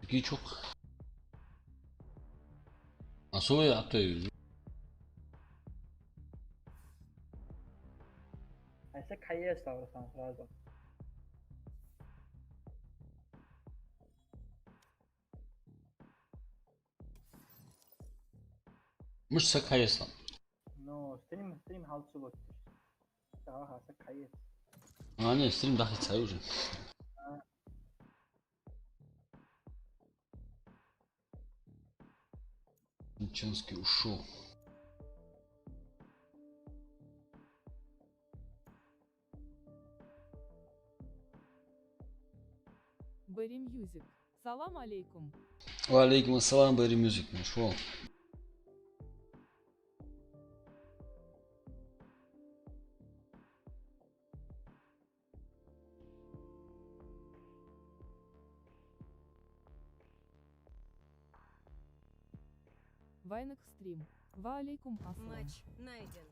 Türkiye çok. Особенно атıyor. عايزك حقيقة استغرق сразу. Мыш сакайсан. Но стрим халцу вот. Ага, сакайет. А не, стрим дахица уже. Ничанский ушел. Berry Music. Салам алейкум. Валейкум ассалам, Berry Music. Нашел. Вайнек стрим. Ва алейкум ассалам. Матч найден.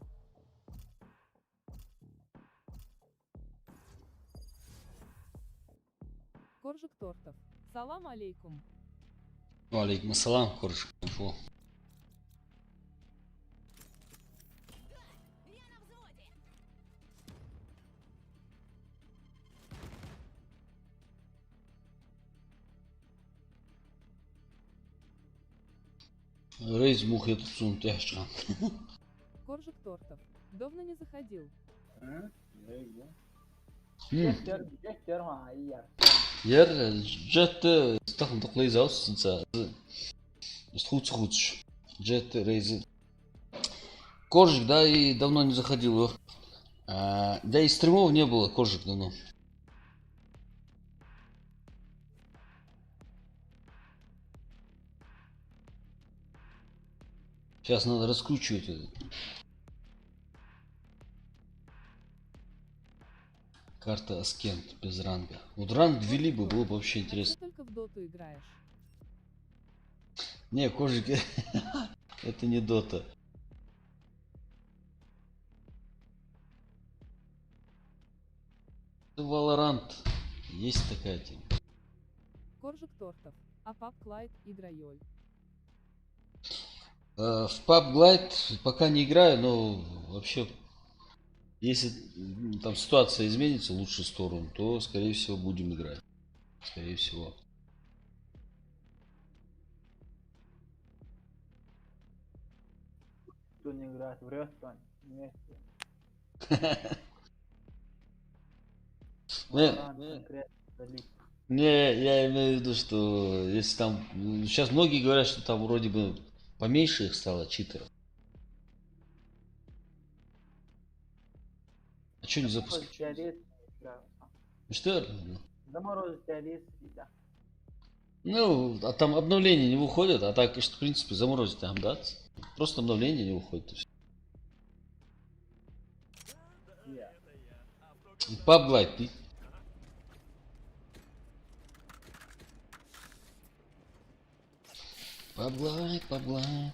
Коржик тортов. Салам алейкум. Валейкум ассалам, короче. Нашел. Рейз мух я тут сун тяжко. Коржик тортов. Давно не заходил. Jetler ma iyi yer. Yer jet استخدم تقليد زاوس انت схуц. Джет рейз. Коржик, да, и давно не заходил. Да и стримов не было, Коржик давно. Сейчас надо раскручивать это. Карта Аскент без ранга. Вот ранг ввели бы, было бы вообще Ты интересно. только в доту играешь. Не, Коржик, это не дота. Валорант. Есть такая тема. Коржик тортов. А пап Клайд играйоль. В PUBG Lite пока не играю, но вообще, если там ситуация изменится в лучшую сторону, то, скорее всего, будем играть. Скорее всего. Кто не играет, врет он. Вместе. Не, я имею в виду, что если там... Сейчас многие говорят, что там вроде бы поменьше их стало, читеров. А что не запускать? Что? Замороз диализ, да. Ну, а там обновления не выходят, а так, в принципе, заморозить там, да? Просто обновления не выходят. И всё. PUBG Lite, ты? PUBG Lite.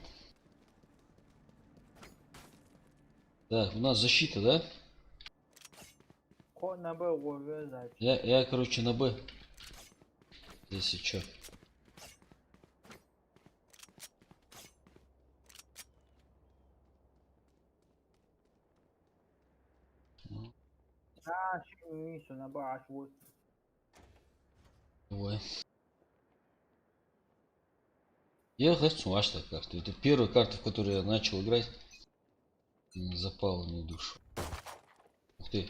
Так, у нас защита, да? Код на Б увязать. Я, короче, на Б. Если чё. Şimdi sonra baş вот. Ой. Я хочу аж так карту. Это первая карта, в которой я начал играть. Запала мне душу. Ух ты.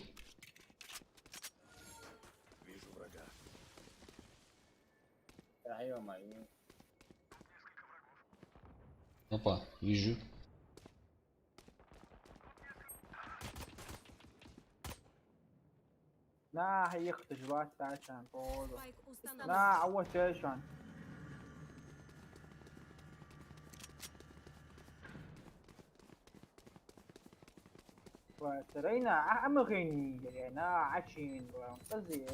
Вижу врага. Да, ё-моё. Опа, вижу. На, ехать жвать тачан, походу. Спайк установлен. На, а вот тачан. وترينا أمغني يعني عشين وانتزي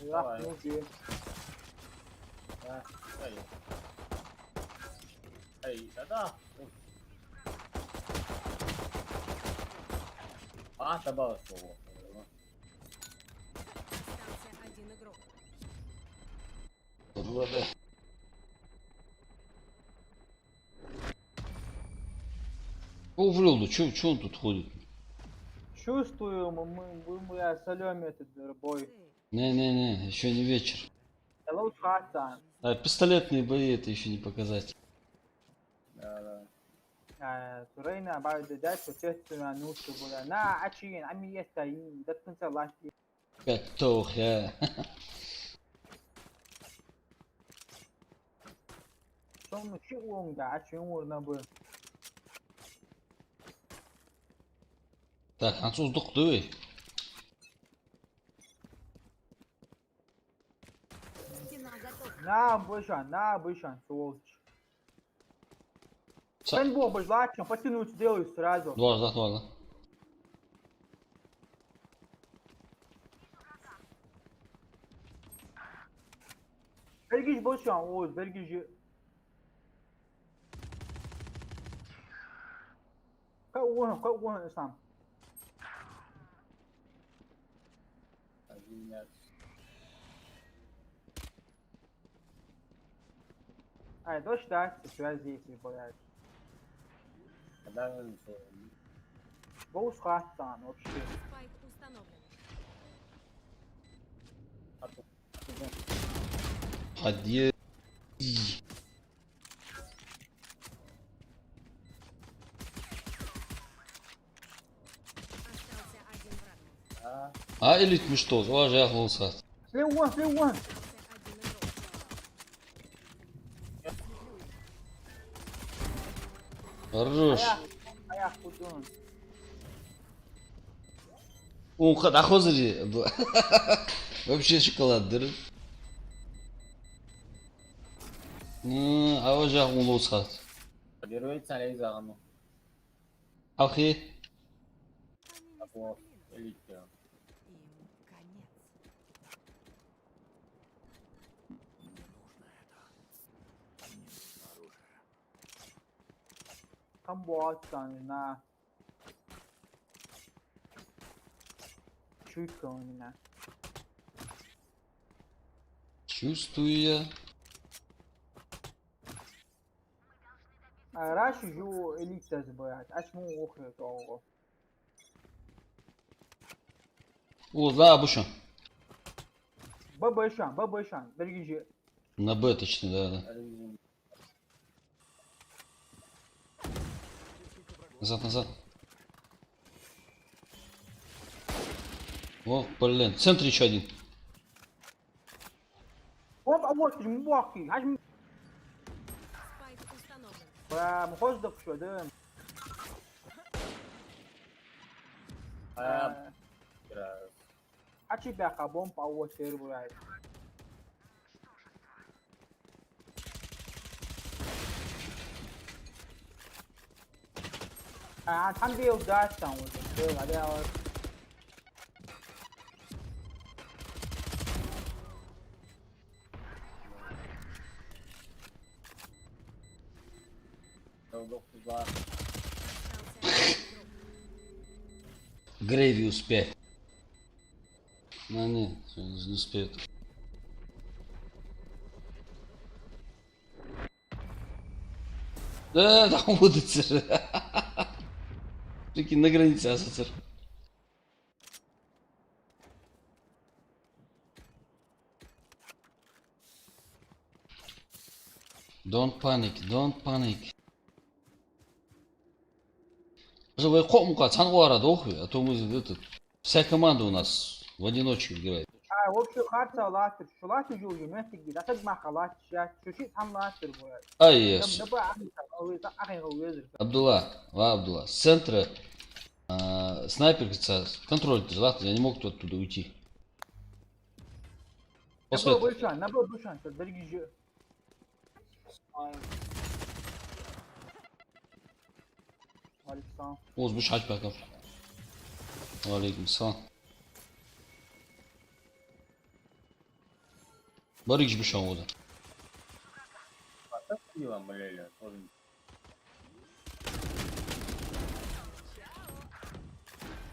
راح نوجي Эй, да-да. А, добавил слово. Остался один игрок. Влада. О, врел, чё он тут ходит? Чувствую, мы солем этот бой. Не, еще не вечер. Hello, Хасан. А пистолетные бои это еще не показатель. Да. Сурейна, بعد ذلك تسمع نوت بولا نا عشين عمي يستعين ده تنسى الله Как тох, я. شو شو وون ده عشين ورنا بو Так, француздук дуй. Стена готова. на бышан, сволочь. Пейнтбол бажлачем, потянуть сделаю сразу. Ладно. Берегись бышан, Оз, берегись. Как он сам. Один мяч. Давай ждать, связь здесь и боять. Когда он Боус Хасан вообще. Спайк установлен. Ходи. Остался один враг. А элит что? Тоже охлоса. Слева вон. Остался один игрок. Хорош. Аях худон. Он ходахозри. Вообще шоколад, да? А уже охлоса. подбирается Алейза Агану. Ахи. Такого элитки. Им конец. Камбуатсан на. Чутка у меня. Чувствую я. Раньше ju элита забирать, аж му охрет того. О, да, Бушан. Бабайшан, берегись. На Б точно, да. Назад. О, блин. В центре еще один. Оп, а вот муахи, аж Спайк установлен. мхоздок что, да? А тебя хабом по осер брать. Там бил дастан вот, все, а Остался один игрок. Грейвиус 5. Ну не успеет. Да, там будет. Прикинь, на границе АССР. Don't panic. Вы комка цангуара дохуй, а то мы вся команда у нас в одиночку играет. вообще харца ластер, что ластер жил юместик, да так маха ластер, что там ластер брать. Ай, Абдулла, с центра снайпер, контроль держать, я не мог оттуда уйти. После этого... На бышан, берегись. Александр. Oğuz bu şaç bakalım. Aleyküm selam. Barış bu şan oldu. Пиво, блядь, тоже.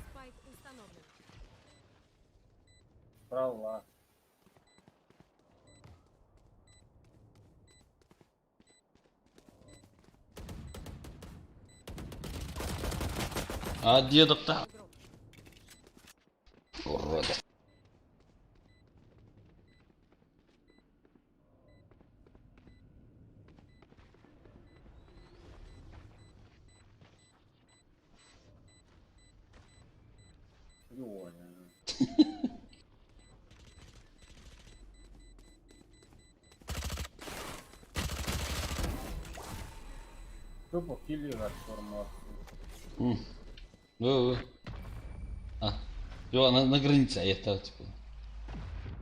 Спайк Права. А дедок-то? Игрок. Уроды. Сегодня. Тупо киллер от формации. М. Да. А. Всё, на границе, а я так, типа.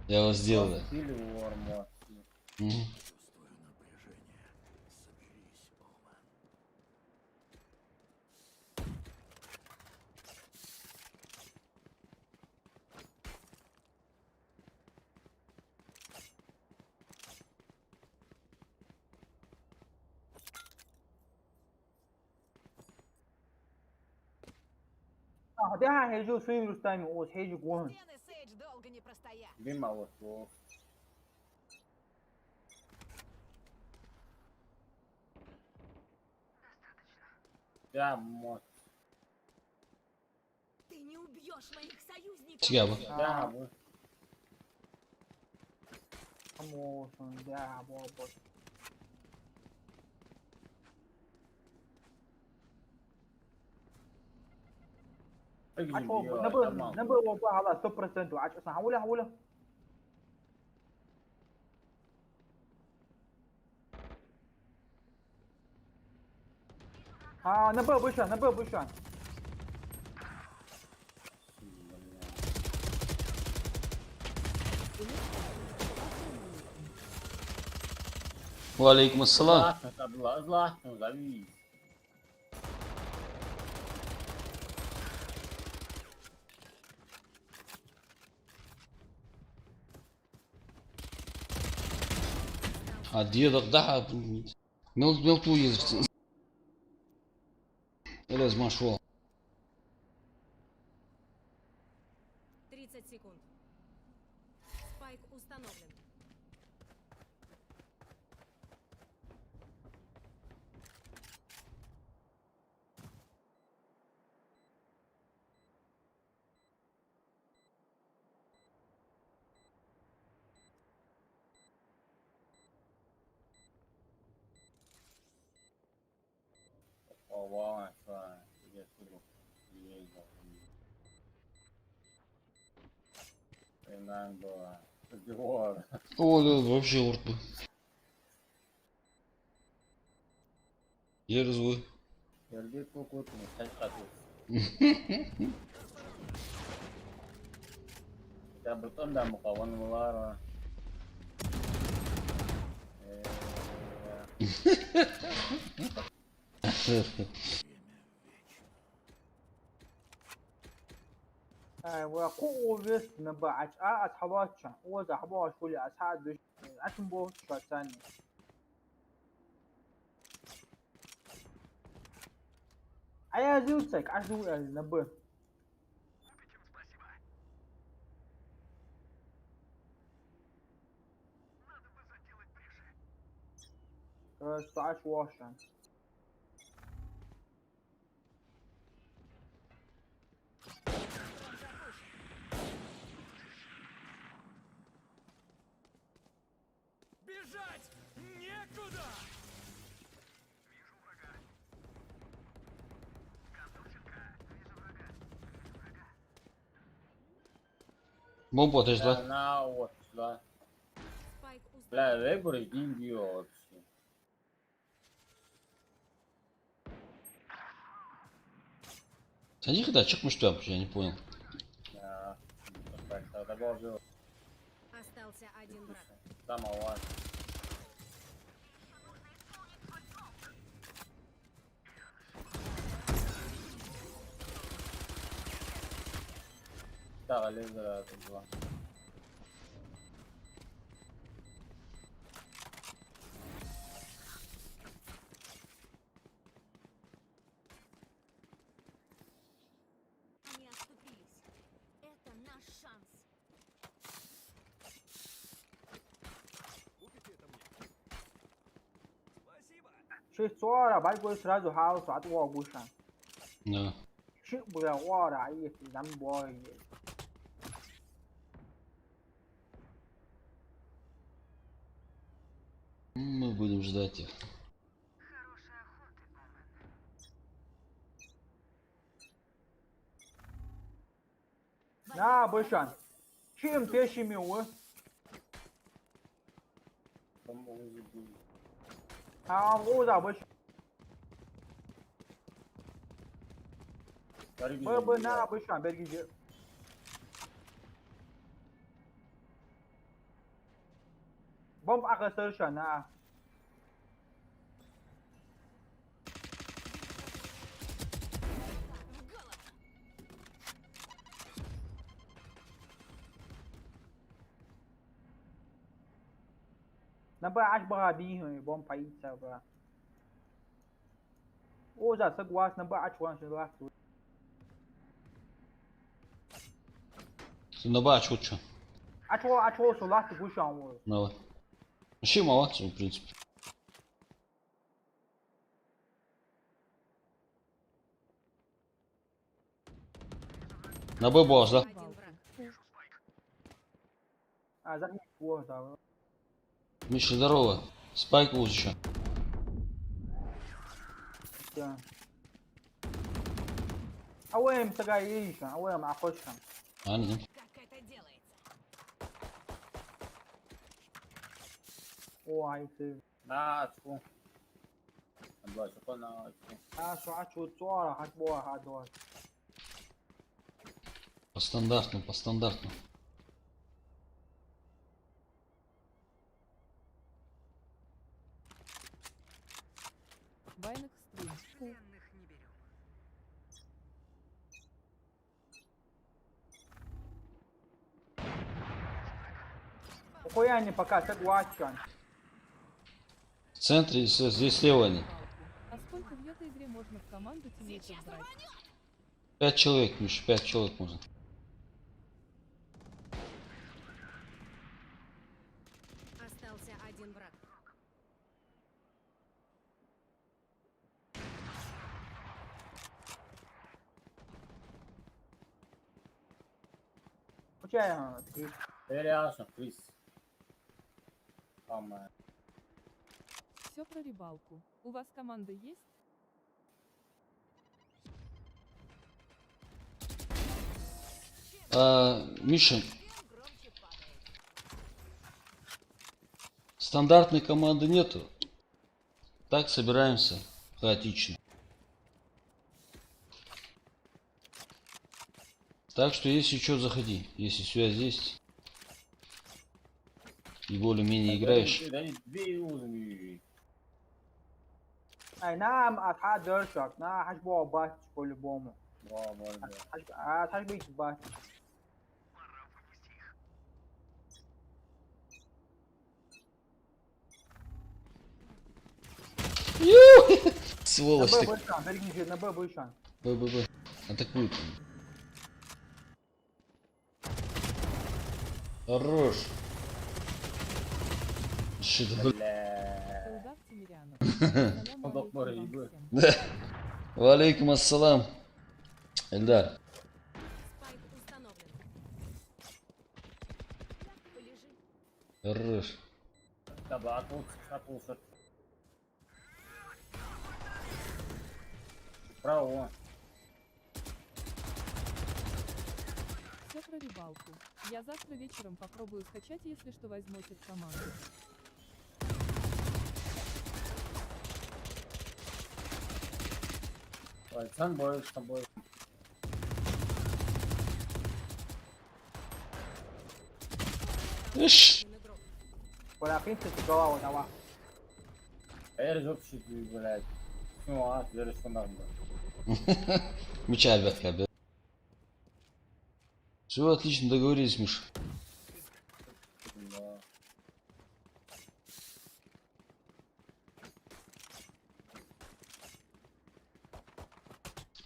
Я вас сделал, да. Киллер у армации. Мгм. ده هيجوا شوي رستامي اوس هيجوا جوهن Стены Сейдж долго не простоят. Дима вот. Я мот. Ты не убьешь моих союзников. Цикаво. Я вот. هموشن ده بابا عاش هو نبر بابا على 100% وعاش اصلا حوله نبر بوشان Валейкум ассалам. Златно, зови. А дедок, да. Мелту язык. Элез машел. 30 секунд. Спайк установлен. Ова, я сюда ездил. Фернандо. Диор. О, да, вообще урт бы. Ерзу. Сергей Кукутин, Хачатус. Я бы там да мукаван Лара. وكو اوفيس نبا عاش اصحاباتشان اوز احباش كل اصحاب عشان بو شو ثاني ايا زوتك عشو نبا عاش واشن Бежать некуда! Бомба отошла. На вот, да. Спайк Бля, установлен. выбор деньги вообще. Они когда чек мы что, я не понял. Да. Так, добавил. Остался один враг. Самого важного. Так, лезера тут два. Они отступились. Это наш шанс. 6-40, байку сразу хаосу от его бушан. Да. Шик, бля, вора, если там бой. Мы будем ждать их. На, бушан. Чем пешими, вы? По-моему, забыл. А, уза, бушан. Бы на, бушан, бергиже. Бомб агрессоршан, на. На Б аж багади, бомб поится, бля. Уза, согласен, на Б аж вон сюда. На бач вот что. Ачо, сулас, бушан, вы. Давай. Вообще молодцы, в принципе. На Б босс, да? Один враг. А, захни, вот, да. Миша, здорово. Спайк вот еще. Да. Ауэм сагаишан, ауэм ахошан. А, нет. Как это делается? О, айсы. На, очку. Абла, что на очку. Ачо, цора, хатбоа, хадор. По стандарту, по стандарту. Вайнах стрим. Фу. Хуяни пока согласен. В центре, здесь слева они. А сколько в этой игре можно в команду тиммейтов брать? 5 человек, Миша, 5 человек можно. Остался один враг. Почему? Переашен, Крис. Самое. Все про рыбалку. У вас команда есть? Миша, Чем громче падает. стандартной команды нету. Так собираемся хаотично. Так что если что, заходи. Если связь есть и более-менее играешь. Да не две узами. Ай, нам от хадершок, на хашбоа бач по-любому. Два, да. А, хашбить бач. На Сволочь Б ты. бышан, бергиже, на Б бышан. Б. Атакует. Хорош. Что-то, Бля. Эльдар Тимирянов. Салям Он алейкум такой вам рыбы. всем. да. Валейкум ассалам. Эльдар. Спайк установлен. Полежи. Хорош. Табак, шатнулся. Право. Все про рыбалку. Я завтра вечером попробую скачать, если что возьмете в команду. Ой, сам бой с тобой. Ишь. Один игрок. Поля, принципе, голова дала. А я вообще, блядь. Ну, а, я решил надо. Меча бля. Все, отлично, договорились, Миша. Да.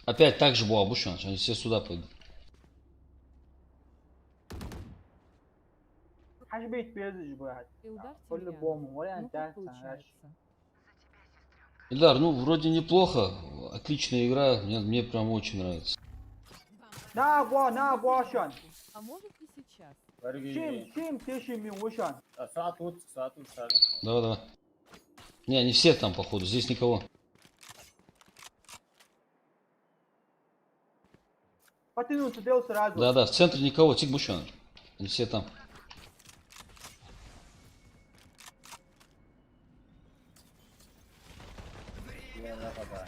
Опять так же был обучен, они все сюда пойдут. Хашбить бездыш, блядь. Эльдар По-любому, Тимирянов. вариант Ну как тянется, получается? Эльдар, ну вроде неплохо. Отличная игра. Мне прям очень нравится. На бошан. А может и сейчас. Чем тешими ушан. Saat от, saat от, saat. Давай, давай. Не, они все там, походу. Здесь никого. Потянуться дел сразу. Да, в центре никого. Тик Бушан. Они все там. Я нападаю.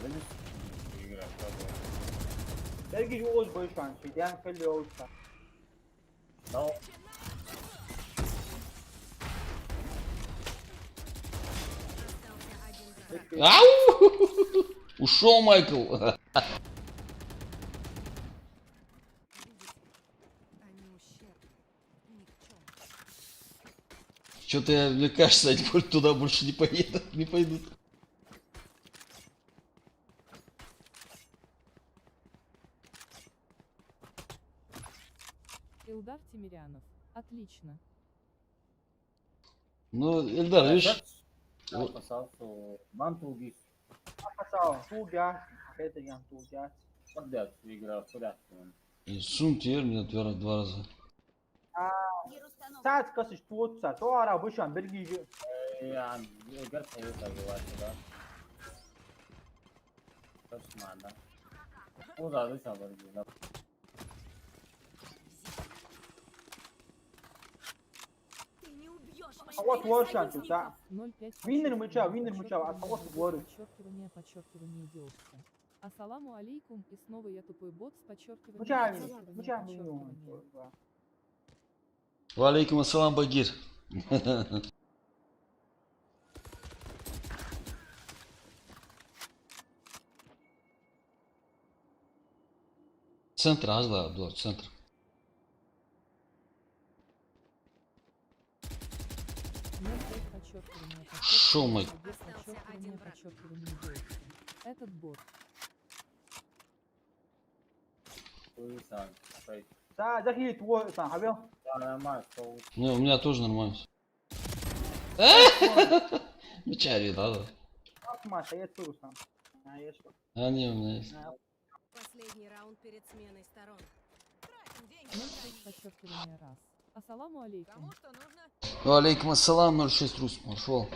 Видишь? Игра, правда. Belki Oğuz boşan. Şeyden felli Oğuz'sa. Но Остался один враг. Ау! Ушел Майкл. Они ущербны. Никчемны. Что-то мне кажется, они туда больше не поедут. Не пойдут. Илдар Тимирянов. Отлично. Ну, Эльдар, видишь, я опасался мантулгис. Pasal. Tuğca. Это я Tuğca. Подряд игра в порядке. и сун теперь мне два раза. Saat kasış tuğutsa. Sonra boşan. Belki يعني игра союза говорит, да. Манда. Ну да, ты сам говоришь. Ты не убьешь А вот моих boşan tuğutsa. 0,5. Winner мыча. А того говорю. Подчеркивание идиотка. Ассаламу алейкум, и снова я тупой бот с подчеркиванием. Мыча. подчеркивание. Валейкум ассалам, Багир. Центр, Абдур, центр. Шо, Майк? Остался один враг. Этот бот. Ты сам. Стой. Sa zaki tuğutsa. Habil. Да, нормально, что Не, у меня тоже нормально. Мечари, да. Bakma şeye tuğutsa. Ha yeşil. А, не, у меня есть. Последний раунд перед сменой сторон. 0,6 подчеркивание раз. Ассаламу алейкум. Валейкум ассалам, 06 Рус. Пошел.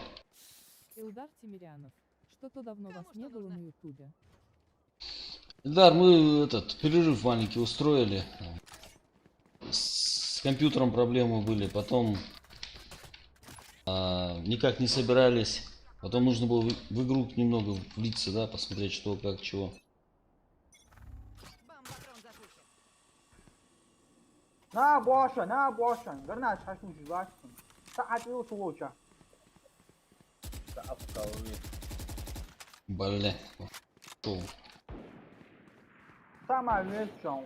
Илдар Тимирянов. Что-то давно вас не было на ютубе. Эльдар, мы этот перерыв маленький устроили. С компьютером проблемы были, потом никак не собирались. Потом нужно было в игру немного влиться, да, посмотреть, что, как, чего. Бомбатрон запущен. Na boşan. Garna şaşmış başsın. Saat yok tuğutsa. обколы. Бля. Шоу. Sama veşan.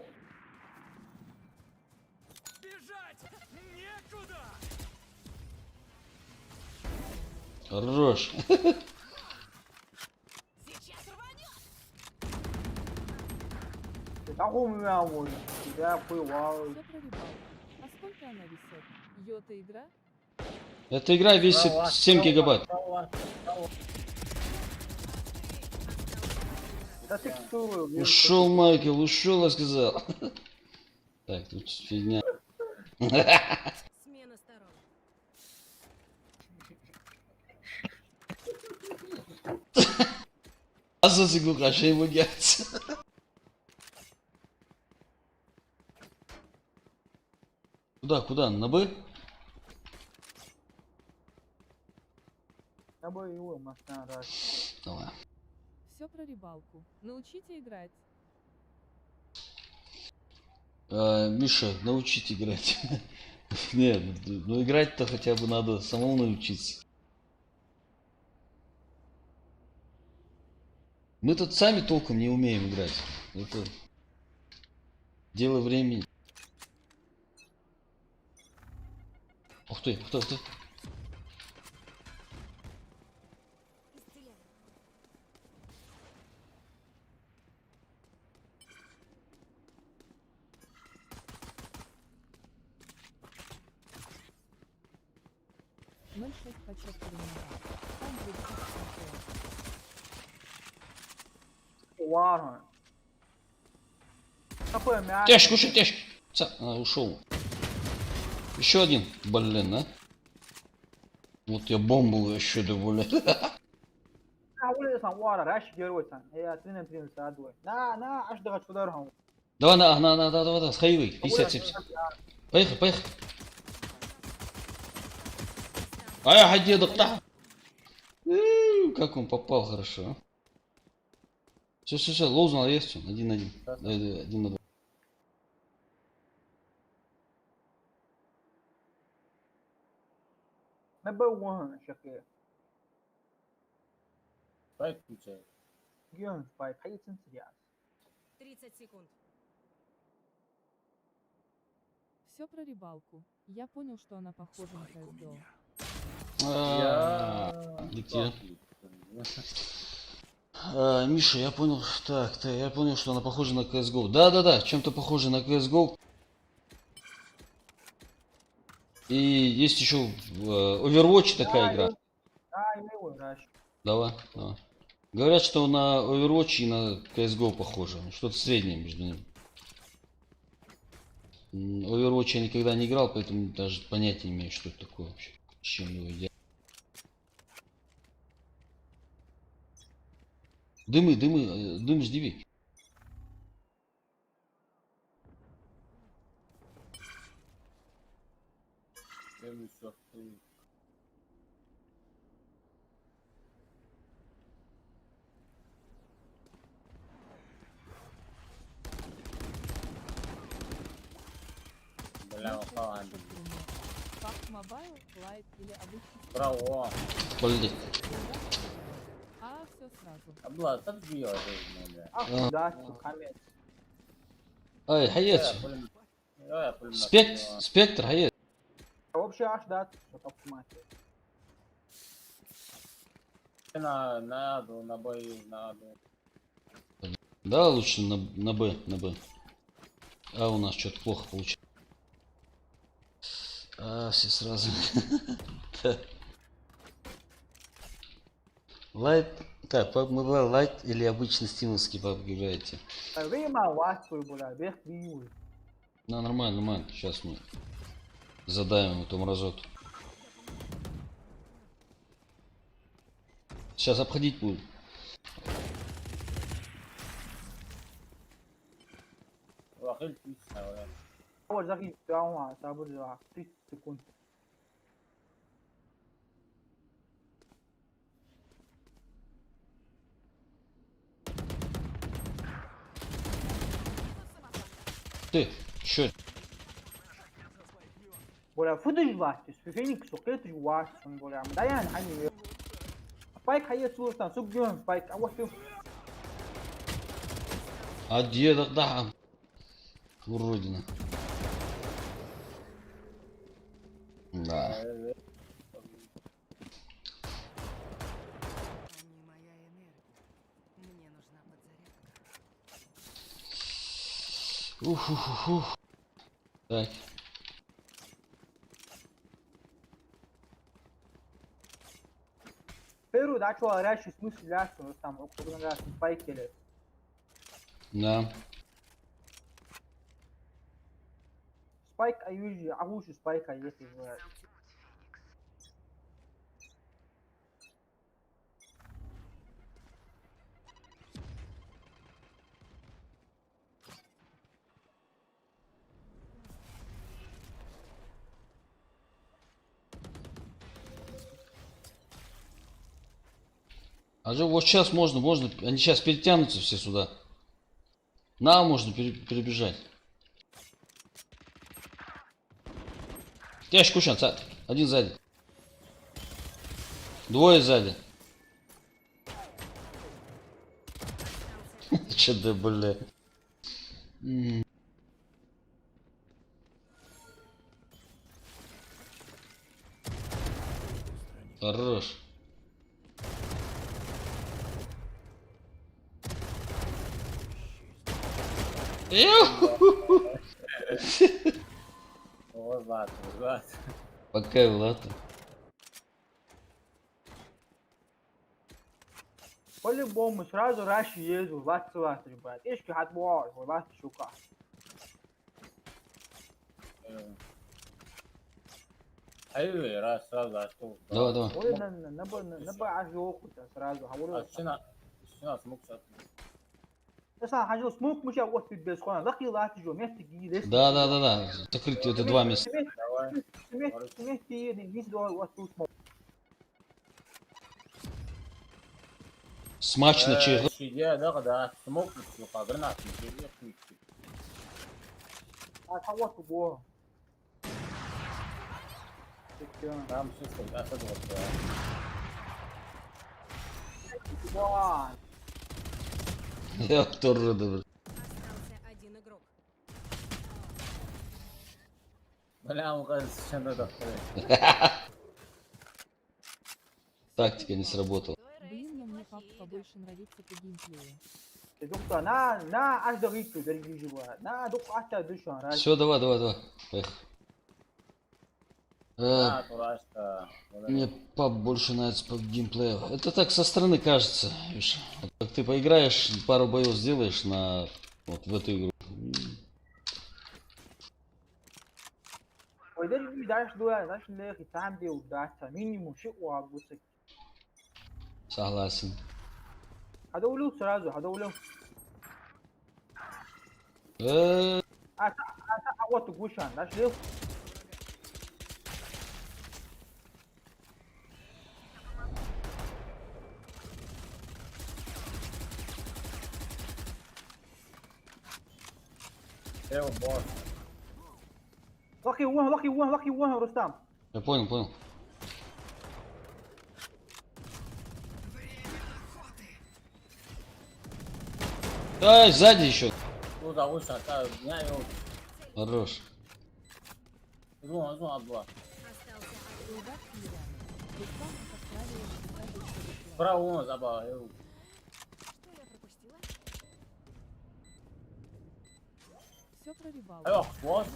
Бежать некуда! Хорош. Сейчас рванет! Такому можно. Я хуевал. Все про рыбалку. А сколько она весит? Йота игра? Эта игра весит 7 гигабайт. Да текстуру. Ушел Майкл, ушел, я сказал. Так, тут фигня. Смена сторон. А за заглухаша его гяться. Куда? На Б? Я бы его машина раз. Давай. Все про рыбалку. Научите играть. Миша, научить играть. Нет, ну играть-то хотя бы надо самому научиться. Мы тут сами толком не умеем играть. Это дело времени. Ух ты. Исцеляю. 0,6 почувствовали назад. Там будет такое. Варон. Какое мясо? Тяжко, кушай, тяжко. Ушел. Еще один. Блин, а? Вот я бомбу еще добавляю. أول وارا راش جيروتان هي ترين ترين سادوي نا أشتغل في دارهم Давай, давай, сходи, 50-70. Поехали. А я ходи, доктор. Как он попал хорошо. Все, лоузнал есть он. 1-1. Давай, 1-2. ما بوهن شقيق Спайк включай. جيون سبايك حي تنسرياس 30 секунд. Все про рыбалку. Я понял, что она похожа на CSGO. Где? Миша, я понял. Так, я понял, что она похожа на CSGO. Да, чем-то похожа на CSGO. И есть еще Overwatch такая игра. يموي راش Давай. Говорят, что на Overwatch и на CSGO похоже. Что-то среднее между ними. Overwatch я никогда не играл, поэтому даже понятия не имею, что это такое вообще. С чем его едят. Дым с диви. Бля, упал Андрей. PUBG Mobile, Lite или обычный? Браво. Блин. Все сразу. Абла, подбил жизнь, бля. أخذ ذات خمس Ай, хаец. Я пулемет. Спектр, хаец. вообще аж дат что автомате На аду, на бой, на аду. Да, лучше на Б. А у нас что-то плохо получилось. Все сразу. Лайт. Так, PUBG Mobile Lite или обычный стимовский PUBG играете? ويما واسوي بولا بيخ بيول Да, нормально. Сейчас мы задаем эту мразоту. Сейчас обходить будем. Вахиль писал, أول زخي بتاعه صابر 30 سكوند Ты, чё? بولا فودج واسس في فينيكس وقيت واسس بولا مدايان عني سبايك هي سوستان سوق جون سبايك أول شوف А дедок, да. Уродина. Да. Они моя энергия. Мне нужна подзарядка. Ух. Так. Перу дачу араши смысл ляшку там около нас сбайк или Да. سبايك أيوجي عهوش سبايك أيتي А же вот сейчас можно. Они сейчас перетянутся все сюда. Нам можно перебежать. Тяжко кушан, один сзади. Двое сзади. Че да, бля. Хорош. Вот, Влад. Пока, Влад. По-любому сразу раньше езжу, вас, ребят. Ишки отбор, вас шука. ايوه راس سразу اشوف Давай, давай. Ой, набо ажоку-то сразу. شنو смог شات Esa hajо смог муша вот ты без хона. Лаки лати жо, место гири. Да. Закрыть вот эти два места. давай Место не до вот тут смог. Смачно чего. شيء ده ده смог شو قادرنا في شيء А вот его. там все اسد вот Вау. Я тоже добр. Остался один игрок. بلا مقص شنو ده Тактика не сработала. Блин, но мне папа больше нравится по геймплею. Доктор, на аж до риту, дорогие живые. На дух ата душа, раз. Все, давай. Поехали. турашка Мне пап больше нравится по геймплею. Это так со стороны кажется. Видишь, вот как ты поиграешь, пару боев сделаешь на вот в эту игру. Ой, дорогие, дальше лехи, там где удастся. Минимум шик уагусик. Согласен. Хадоулю сразу, хадоулю. А вот гушан, дальше лех. ايوه بوس Лаки уан, Рустам. Я понял. Да, сзади еще. ну да вот это я его Хорош. зон отбла Остался Удар Киряна. Рустам Австралия считает, справа он забыл Что я пропустила? Все про рыбалку. ايوه بوس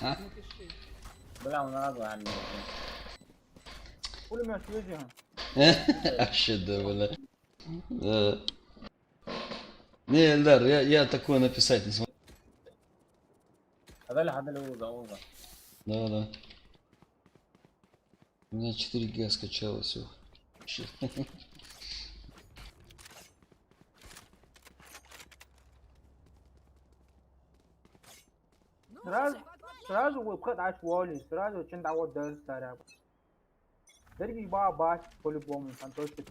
Напиши. بلا مناظر عني Пули меня свежи. Вообще, да, бля. Да. Не, Эльдар, я такое написать не смогу. هذا اللي هو Да. У меня 4 гига скачалось все. Сразу выход от воли, сразу чем того дальше старая. Дорогие бабать по-любому, там точно.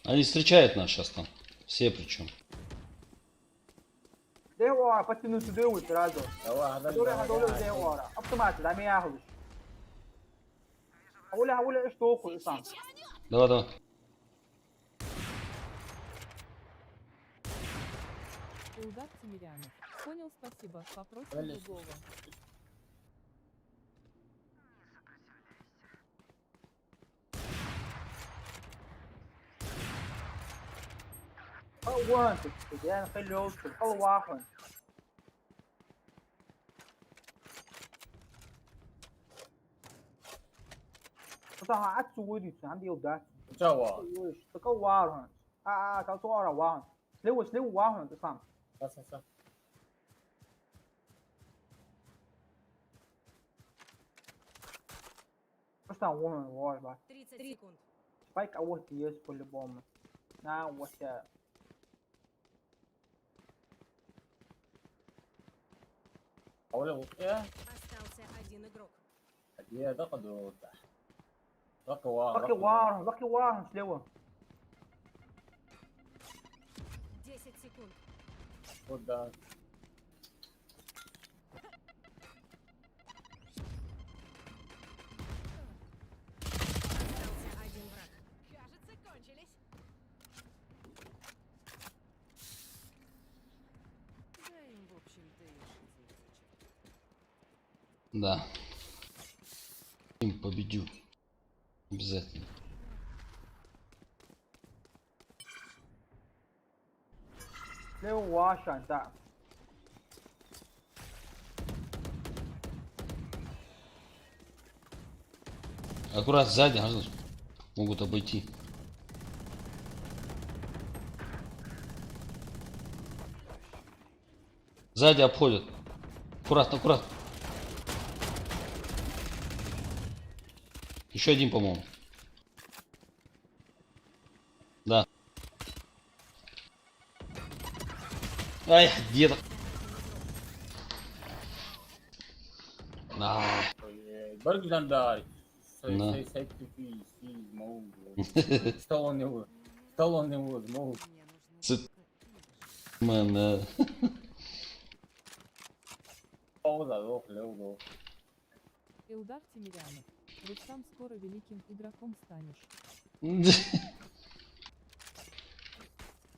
Они встречают нас сейчас там. Все причем. Дева, потянуть сюда сразу. هو هذا هدول дева. Автомат, дай мне яхлыш. هقول ايش توقع إصام. Давай. Удар Тимирянов. Понял, спасибо. Попросим Конечно. другого. وين يعني خليه يوصل أول واحد. طبعا عدت ودي عندي ودات. جوا وش تكوارهن. كالصورة واحد. سلو واحد إصام. بس بس أنا واحد بعد. 30 секунд. Spike أول تيس كل بوم. نا وش. أولا وقيا Остался один игрок. هي تقدر ركوا لقي واحد سلو. 10 секунд. قدام Остался один враг. Кажется, кончились. Да им, в общем-то, и шутить зачем. Да. Им победю. Обязательно. Слева ваша, да. Аккурат сзади, ага, могут обойти. Сзади обходят. Аккуратно, аккуратно. Еще один, по-моему. Да. Ай, где-то. А, Berg'dan dar. No. Say move. Stall on the wood, move. Мне нужно Цып. только man, All the low. Илдар Тимирянов. Рустам, скоро великим игроком станешь.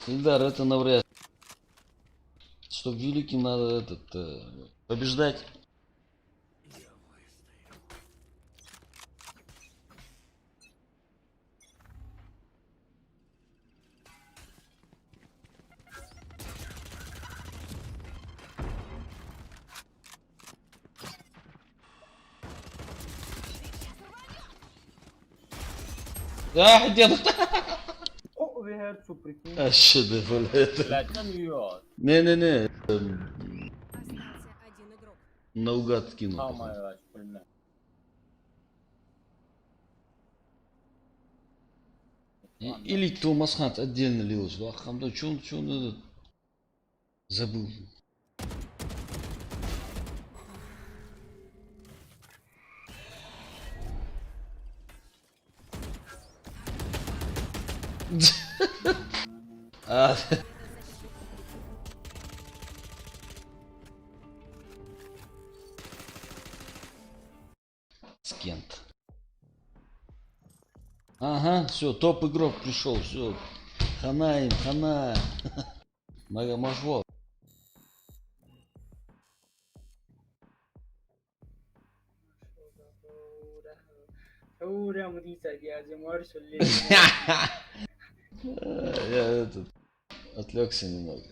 Ильдар, это навряд. Чтоб великим надо побеждать. А, деду. О, Верцу, прикинь. Вообще, да, блядь. Блядь, ее. Не-не-не. остался один игрок. Наугад кинул. Самая походу. пыльная. Или Томас Хант отдельно лилось. Вахамда, что он это забыл. А, Скент. Ага, все, топ игрок пришел, все. Хана им, хана. Мажво. Я отвлекся немного.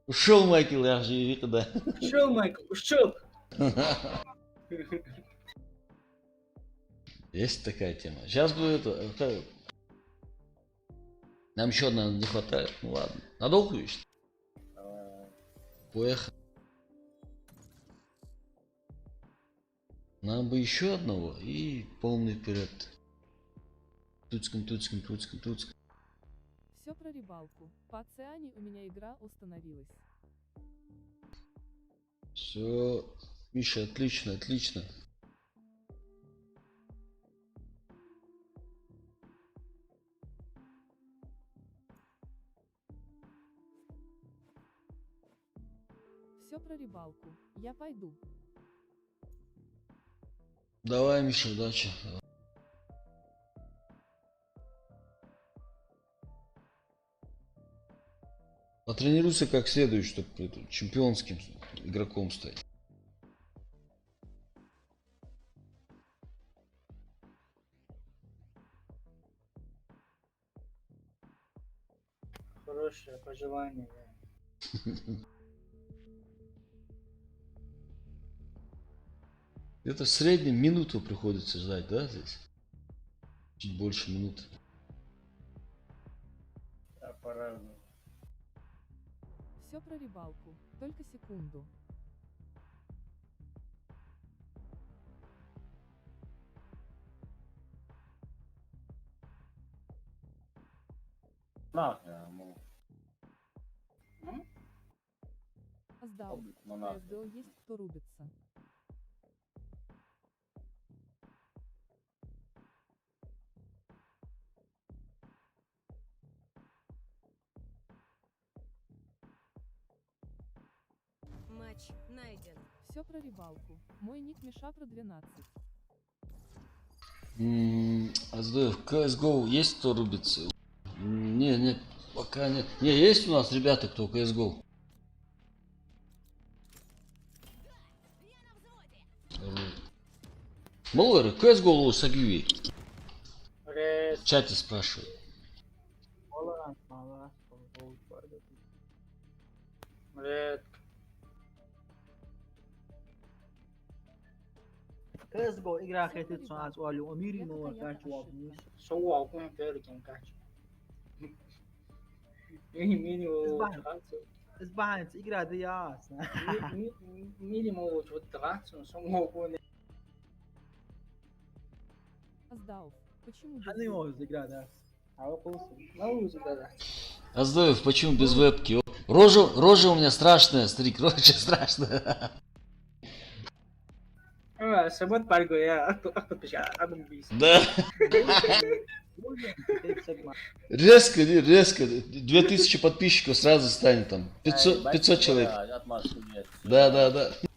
Ушел Майкл, я же и когда. Ушел, Майкл, ушел. Есть такая тема. Сейчас будет это. Нам еще одного не хватает. Ну ладно. Надолго еще? Поехали. Нам бы еще одного и полный вперед. Туцком. Все про рыбалку. По Оциане у меня игра установилась. Все. Миша, отлично. Все про рыбалку. Я пойду. Давай, Миша, удачи. Потренируйся как следует, чтобы чемпионским игроком стать. Хорошее пожелание. Это в среднем минуту приходится ждать, да, здесь? Чуть больше минуты. Пора. Все про рыбалку. Только секунду. Нахрен, Сдал. ну нахрен. КСГО есть кто рубится. Матч найден. Все про рыбалку. Мой ник Мишапра 12. Аздаев, CSGO есть кто рубится? Не, пока нет. Не, есть у нас ребята, кто CSGO. Малоры, CSGO Сагиви. В чате спрашивают. Red. CSGO игра хотит Всех сразу рыбалку. алю мири, Я но какая-то качу ошибка. вниз. Sou algum velho que encaixa. Mínimo. Избавиться, игра да ясно. Mínimo de traço, são algum. Аздауф, почему без Она не вебки? может играть, да. А вот получилось. Não uso da. Аздоев, почему без вебки? О, рожа у меня страшная, старик, рожа страшная. Ah, sabot para goiar, aku pecah, aku bisa. Да. Можно теперь сегмент. Резко. 2000 подписчиков сразу станет там. 500 человек. Отмазку нет. Да. Салют напоследок.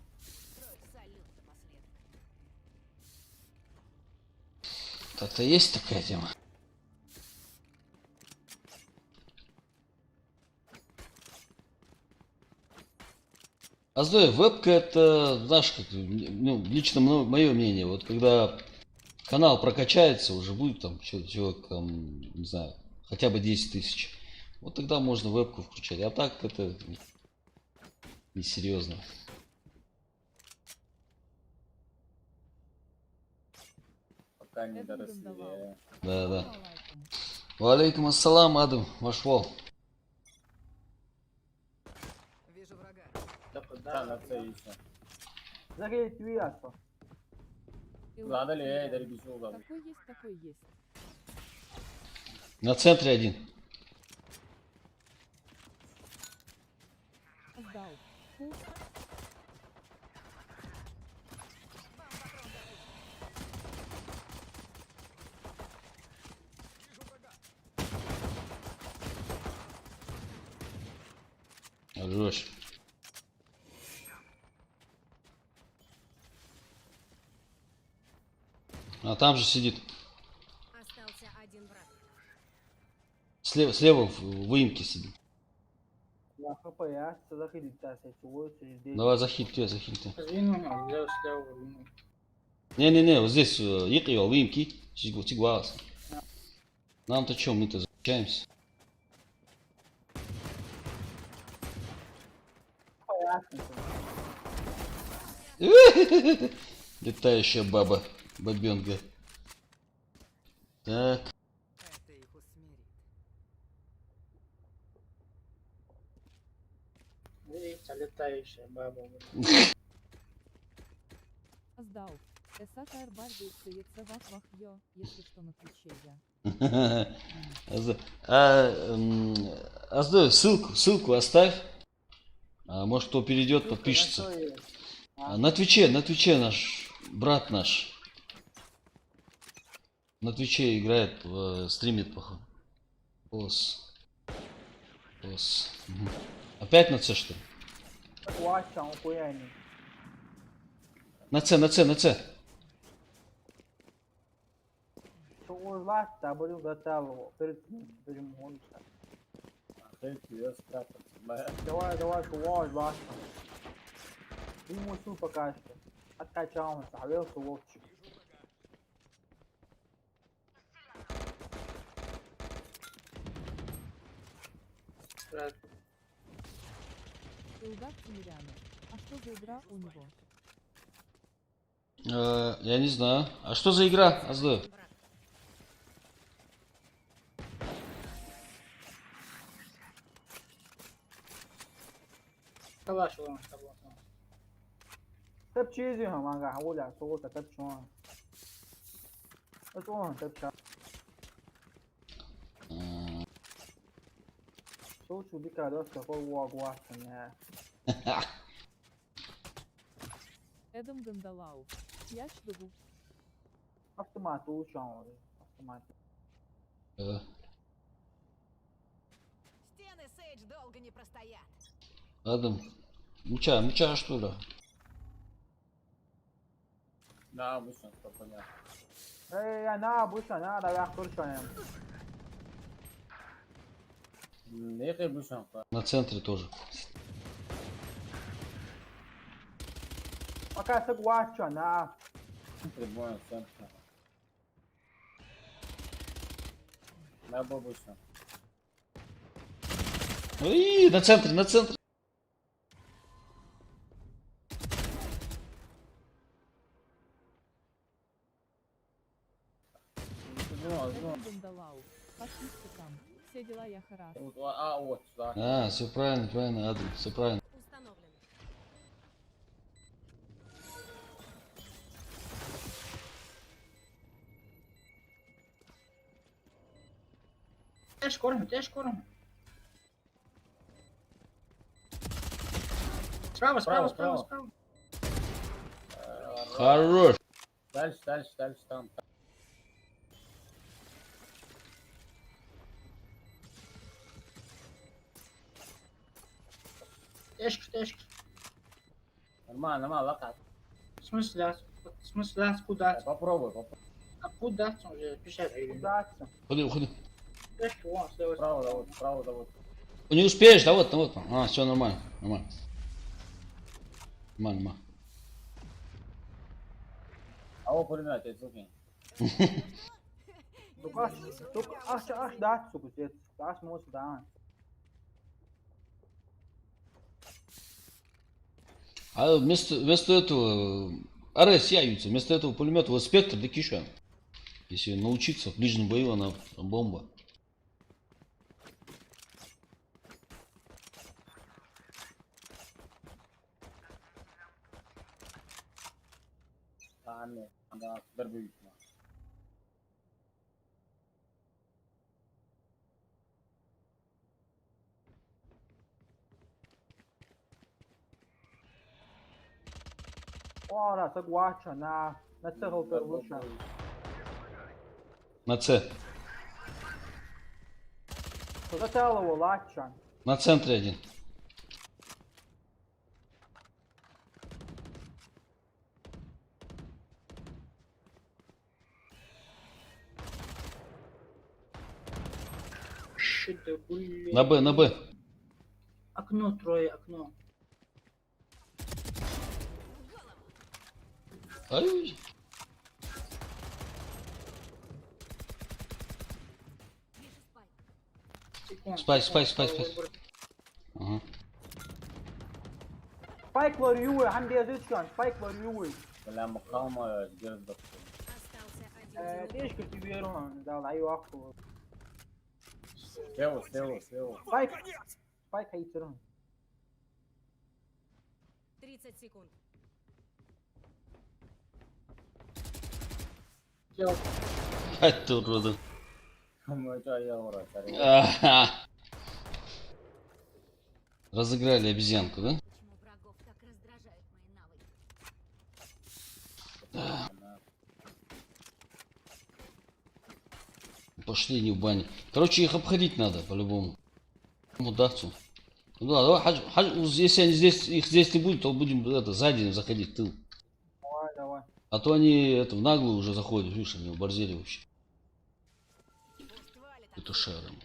Так-то есть такая тема. Аздоев, вебка это, знаешь, как, ну, лично мое мнение, вот когда канал прокачается, уже будет там человек, там, не знаю, хотя бы 10 тысяч, вот тогда можно вебку включать, а так это несерьезно. Пока не Эдем доросли. Гандалау. Да. Алейкум. Валейкум ассалам, Адам, вошел. Вижу врага. Да, на це еще. Загреть ясно. Ладно ли, я иду бежу, ладно. Такой есть. На центре один. Аздауф. Фу. Хорош. А там же сидит. Остался один враг. Слева в выемке сидит. Я хпя, заходить, да, здесь. Давай захильте. Vino, não, Deus, Deus. Не, вот здесь икио, выемки. Тигуас. Нам-то что, мы-то защищаемся. Летающая бабенга. Так, Это их усмирит. Видите, летающая баба. Аздауф. Эсака Эрбальды цеется вах йо, если что на Твиче я. Аздоев, ссылку оставь. Может, кто перейдет, подпишется. На Твиче наш брат наш. На Твиче играет, стримит, походу. Босс. Мгм. Опять на С, что ли? Watcha, хуями. На С. Что у вас, да, будем готовы. Перед монстром. Ты ее спрятаться. Давай, шуаж, бasta. Ему су пока что. Откачал, савелся ловчик. Илгар Тимиряна. А что за игра у него? Я не знаю. А что за игра, Аздоев? Враг. Калаш, ладно, с тобой. Tấp chia gì hả mà gà vô là số cả tấp cho. Nó số tấp cho. Số chủ đi cả đó sẽ có qua nè. Эдем Гандалау. Я жду. Автомат улучшал. Автомат. Стены Сейдж долго не простоят. Адам. Меча, что ли? Да, обычно, что понятно. Она обычно, она да я турчаем. Не обычно. На центре тоже. Пока с watcha, на. Прибоем в центре. Да, обычно. Ой, на центре. Все дела я харас. Вот, вот сюда. А, все правильно, правильно, Адрик, все правильно. Установлен. Тяж корм, тяж корм. Справа, справа, справа, Справа. справа. Хорош. Дальше, дальше, дальше, там. Тяжки, тяжки. Нормально, нормально, локат. В смысле, куда? Попробуй, попробуй. А куда уже бежать? Удаться. Ходи, ходи. Тяжки, вон, слева. Справа, да вот, справа, да вот. Не успеешь, да вот, да вот. А, все нормально, нормально. Нормально, нормально. А вот пулемет, это звуки. Только аж дать, сука, здесь. Аж может, да. А вместо этого АРС явится, вместо этого пулемета вот спектр да киша. Если научиться в ближнем бою, она бомба. Anne, da süper büyük ihtimal. Ora, să guacha na țărău pe rușa. На С. Să dă teală o lacea. На центре один. Shit, да блин. На Б, на Б. Окно, трое, окно. Ай. Вижу спайк. Секунд, Спай, секунд, спай, спай, второй спай. выбор. Ага. Spike var yuva, hem de yazı çıkan. Spike var yuva. Бля, махама, держит доктор. Остался один. Değiş kötü bir yer olan. Daha ayı aklı. Слева, слева, слева. Spike. Spike hayıtırın. 30 секунд. Сделал. Ай ты урода. Мы что, я урод, Ага. Разыграли обезьянку, да? Почему врагов так раздражают мои навыки? Пошли не в бане. Короче, их обходить надо по-любому. Удавцу. Ну да, давай, если они здесь, их здесь не будет, то будем это, сзади заходить в тыл. Давай, давай. А то они это, в наглую уже заходят, видишь, они оборзели вообще. Пусть валит. Петушаром.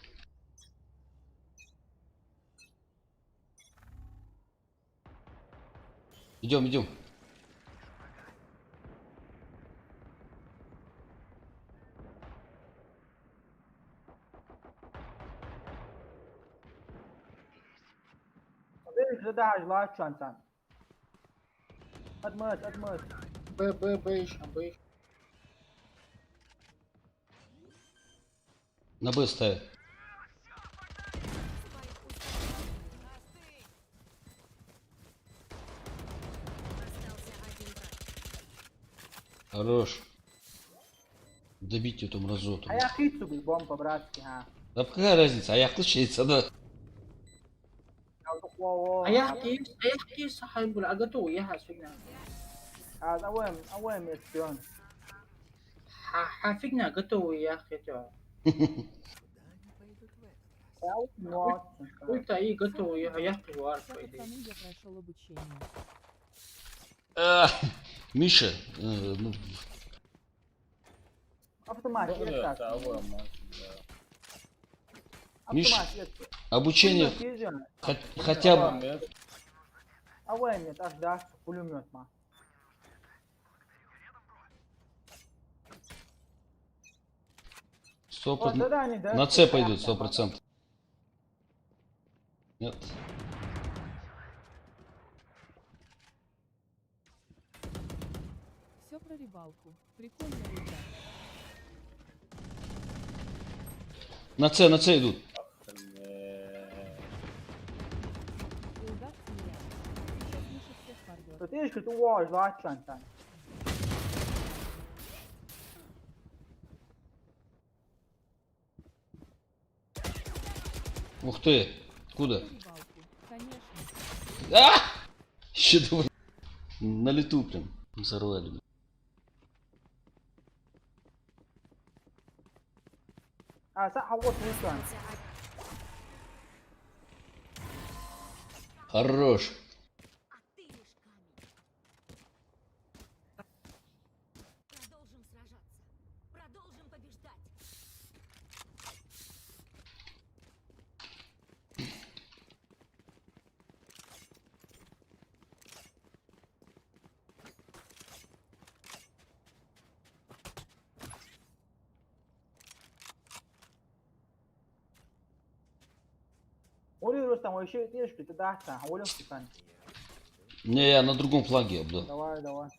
Идем, идем. Değiş de daha lachan sen. Atmaz, atmaz. Б еще, Б еще. На Б ставят. Спайк установлен. Остынь. Остался один враг. Хорош. Добить эту мразоту. Ayak hiç su bir bomba bıraktı ha. Да какая разница? А я включается, да. Yazık wow. Ayak есть, صح يقول عقدته وياها سفقنا. Az avem istiyorsun. حافقنا عقدته يا أخي تو. Ya ne olsun? قلت أي قدته وياها يا أخي وارد Все, فايدة. пацаны, я прошел обучение. Миша, ну, Автомат Burada yeter. sağ ama. Автомат yeter. обучение Pulmöt yiyeceksin. хотя бы... Tamam ya. Avem yet, az daha pulmöt ma. Ortada hani de. На С пойдут, 100%. Нет. Все про рыбалку. Прикольно, ребят. На С идут. Тишка, ты уж лачан там. Ух ты! Откуда? Рыбалку. Конечно. А! Еще давай. На лету прям взорвали. Блин. А, вот лучан. Остался один. Хорош. А ты лишь камень. Продолжим сражаться. Продолжим побеждать. Оли Рустам, вообще Тишка, ты дачан. Оли Рустам. Не, я на другом флаге, да. Давай, давай.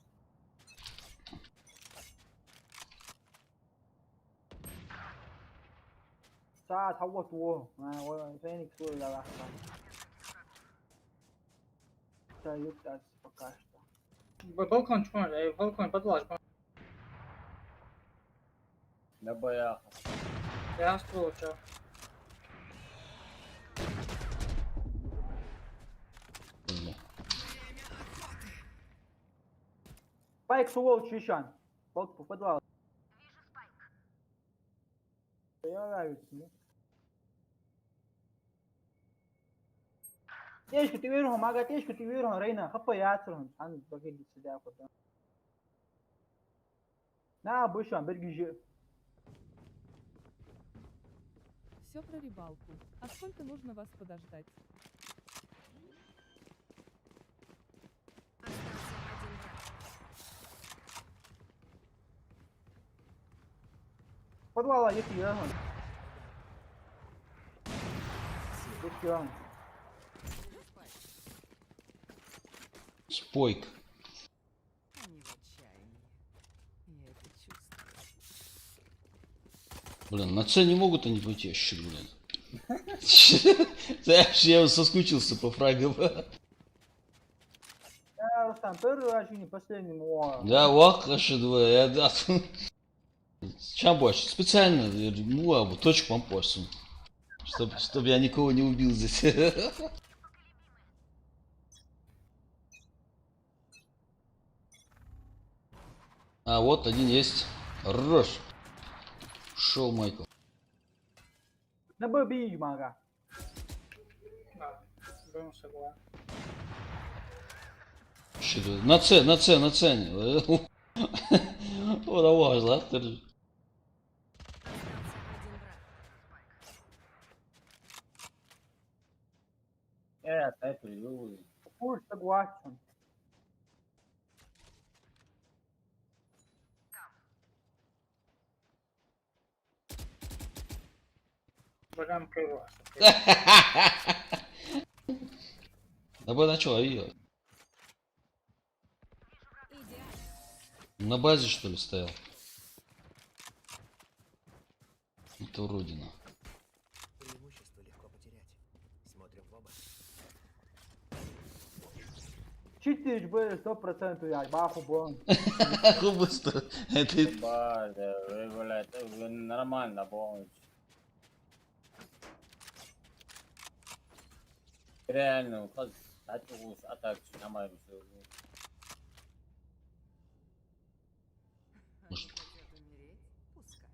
Сад, вот во. А, Феникс тоже да. Дают так пока что. Балкон чмо, балкон подвал. На боях. Я ствол, чё. Бля. Спайк сувол чищан. Подвал. Я нравится, ну. Тишка, ты веришь, мага, Тишка, ты веришь, Рейна, хапа яцрун. Ан баги сидя куда. На, бышан, бергиже. Все про рыбалку. А сколько нужно вас подождать? Остался один враг. Подвала, есть я. Есть я. Спойк. Они в отчаянии. Я это чувствую. Блин, на С не могут они пойти, щит, блин. Я соскучился по фрагам. Я Рустам, первый раз не последний муа. Да, вак, аж два, я да. Чем больше? Специально, ну, точку вам посу. Чтоб я никого не убил здесь. А, вот один есть. Хорош. Шел Майкл. На бэби, мага. Да, будем согласны. Щит, на С. Вот, давай, завтра. Остался один враг. Это привел. Пусть согласен. Богам крыло. Да бы на чё, ее? Идеально. На базе что ли стоял? Это уродина. Преимущество легко потерять. Смотрим в оба. 4 были 100% я, баху бон. Быстро. Это Ба, блядь, это нормально, помню. Реально, как атаку, нормально все. Они хотят умереть? Пускай.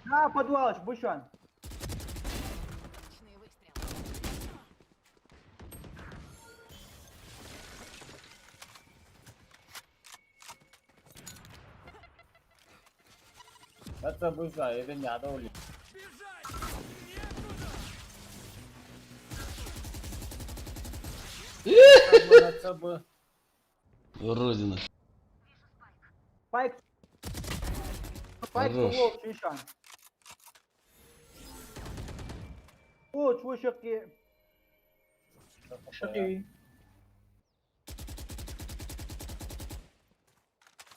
На, подвалыч, бушан. Точные выстрелы. Это быстро, это не одолели. Это бы. уродина. Спайк. Спайк Хорош. сувол чищан. شو شقي شقي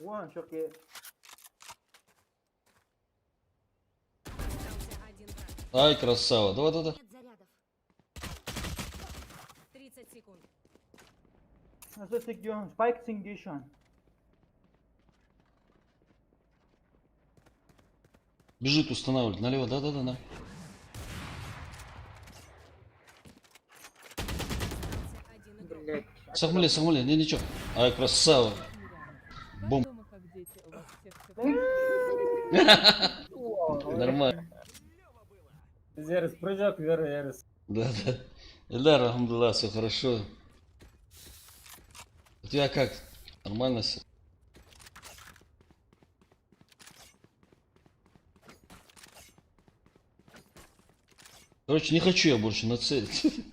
وين شقي Остался один враг. Ай, красава. Давай, давай, давай. Нет зарядов. 30 секунд. Nasıl sıkıyorsun? Spike sindiği şu an. Бежит устанавливать. Налево, да-да-да. Остался один игрок. блядь. Согмули, согмули. Не, ничего. Ай, красава. Миряна. Как Бум. дома, как дети, у вас всех все Нормально. Зерс, прыжок вверх, Зерс. Да, да. Эльдар, алхамдулилlah, все хорошо. У тебя как? Нормально все? Короче, не хочу я больше нацелить.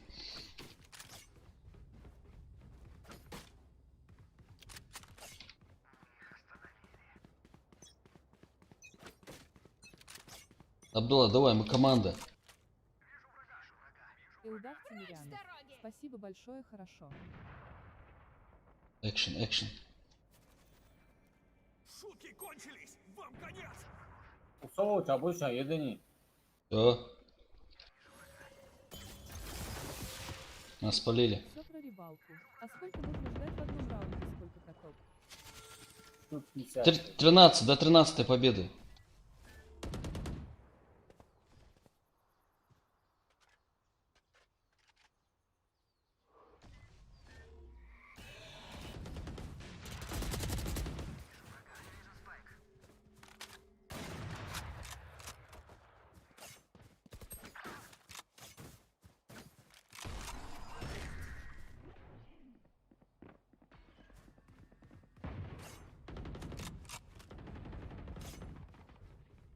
Абдулла, давай, мы команда. Илдар Тимирян. Спасибо большое, хорошо. Экшен, экшен. Шутки кончились! Вам конец! Сову обычно едини. Все. Нас спалили. Все про рыбалку. А сколько нужно ждать в одном раунде, сколько каток? Тут 50. 13, до 13-й победы.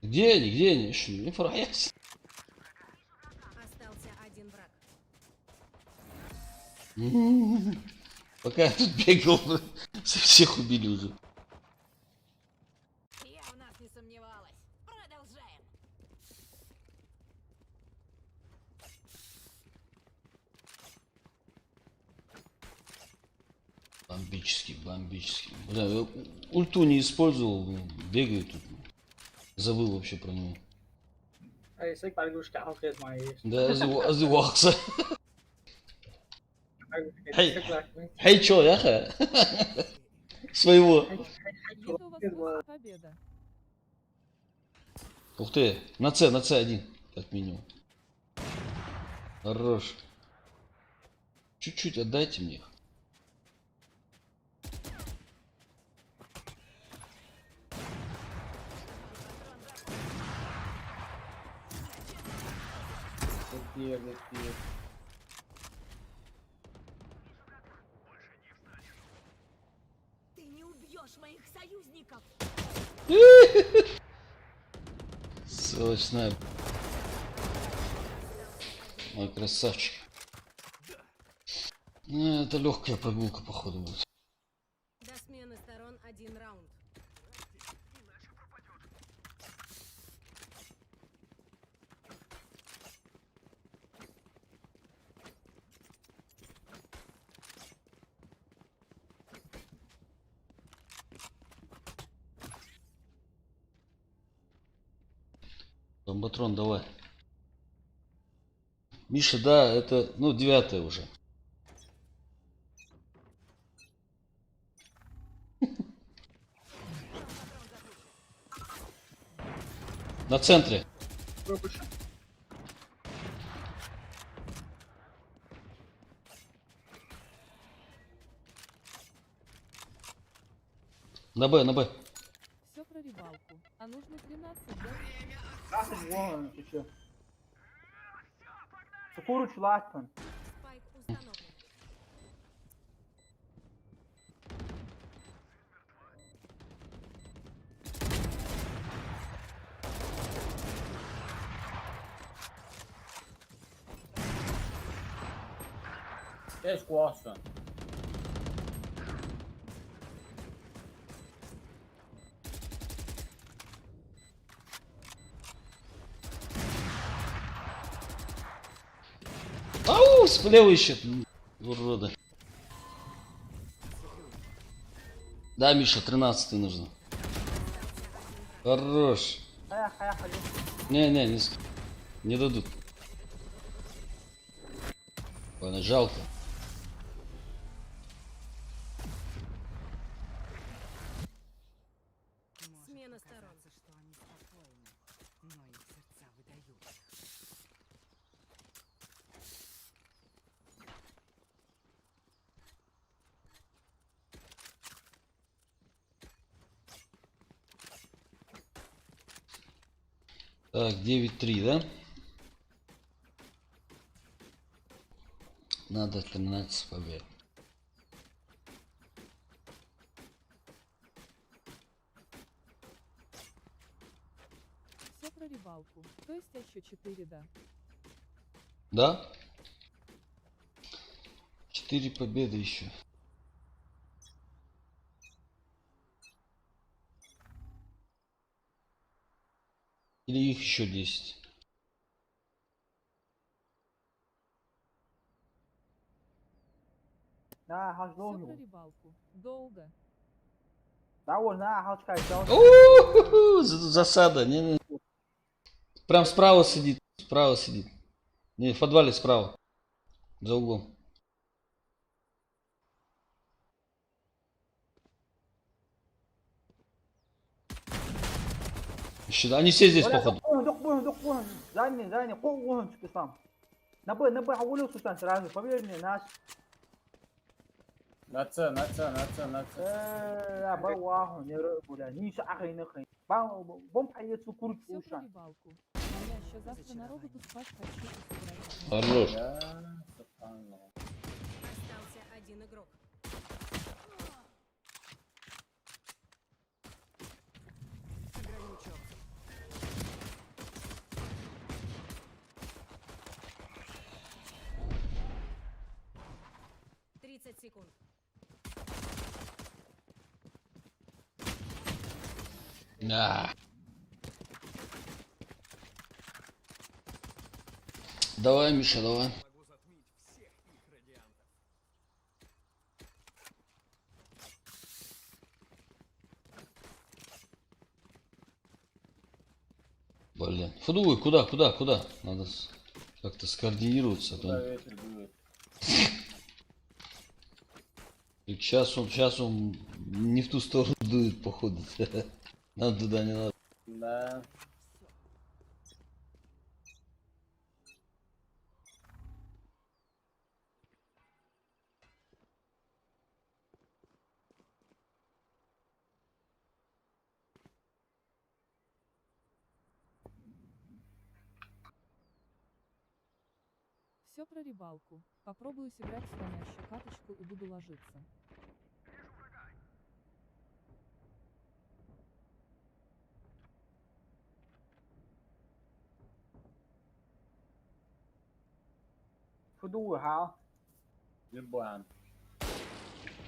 Где они? Где они? Что, не фраясь? Остался один враг. Пока я тут бегал, всех убили уже. Я в нас не сомневалась. Продолжаем. Бомбический, бомбический. Бля, я ульту не использовал, бегает тут. Забыл вообще про него. Ey, zeg maar, ik doe schaal geet maar eerst. Да, сдувался. Hey. Hey. Хей, чё, яха? Своего. Где-то у вас просто победа. Ух ты, на С один, как минимум. Хорош. Чуть-чуть отдайте мне их. Такие. Ты не убьешь моих союзников. Сочная. Ой, красавчик. Ну, это легкая прогулка, походу, будет. До смены сторон один раунд. Бомбатрон, давай. Миша, да, это, ну, 9 уже. На центре. Выпущен. На Б, на Б. Все про рыбалку. А нужно 13, да? Nasıl вон еще? Скоро чулатан. Спайк установлен. Teško osam. слева ищет. Уроды. Да, Миша, 13 нужно. Хорош. Хая, ходи. Не дадут. Ладно, жалко. Может Смена сторон. показаться, что они спокойны, но их сердца выдают. Так, 9-3, да? Надо 13 побед. Все про рыбалку. То есть еще 4, да. Да? 4 победы еще. Или их еще 10. На, хаш Все про долго. рыбалку. Долго. Да, вот, на, хаш кайся. У-ху-ху, засада. Не. Прям справа сидит. Справа сидит. Не, в подвале справа. За углом. Еще, они все здесь, походу. Док, Зайни, қол сам. На Б, хавулил Султан сразу, поверь мне, наш. На С. Б, ваху, не бля, не шахай, не хай. Бом поедет курт Все про ушан. рыбалку. А я еще завтра народу тут спать хочу и собираюсь. Хорош. Я... Субханаллах. Остался один игрок. Ограничен. 30 секунд. Да. Давай, Миша, давай. Блин. Фудуй, куда? Надо как-то скоординироваться. Куда ветер дует? Сейчас он не в ту сторону дует, походу. Надо туда, не надо. Да. Все про рыбалку. Попробую сыграть с вами еще каточку и буду ложиться. Фуду, хау. Любан.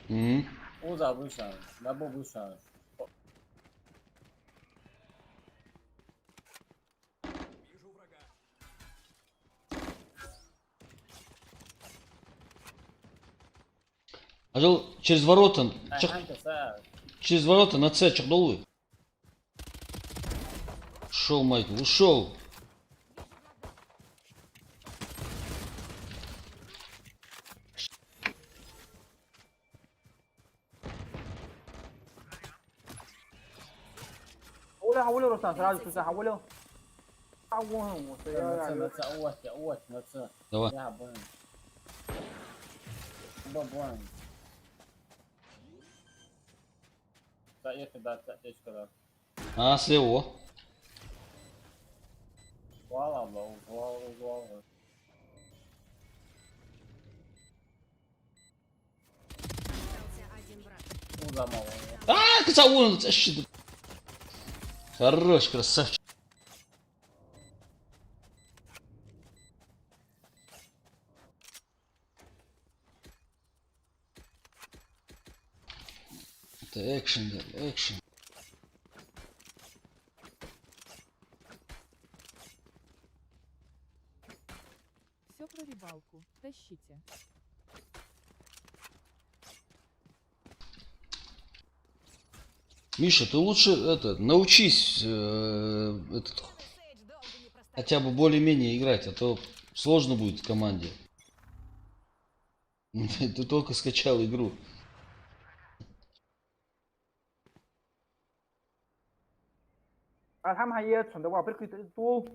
Мгм. Уза вышел. Набо вышел. Ажал через ворота. Айханка са. Через ворота на С чахнулы. Ушел, Майкл, ушел. хавулил Рустам, сразу Султан, хавулил. Хавулил, На С. Овощ, на С. Давай. Я блин. Бабуан. Заехай, да, течка, да. А, слева. Вала, вала. Остался один враг. Уза мало. А, кацауон. Хорош, красавчик. Это экшен, да, экшен. Все Все про рыбалку. Тащите. Миша, ты лучше научись хотя бы более-менее играть, а то сложно будет в команде. Ты только скачал игру.他们还也存的话，不是多。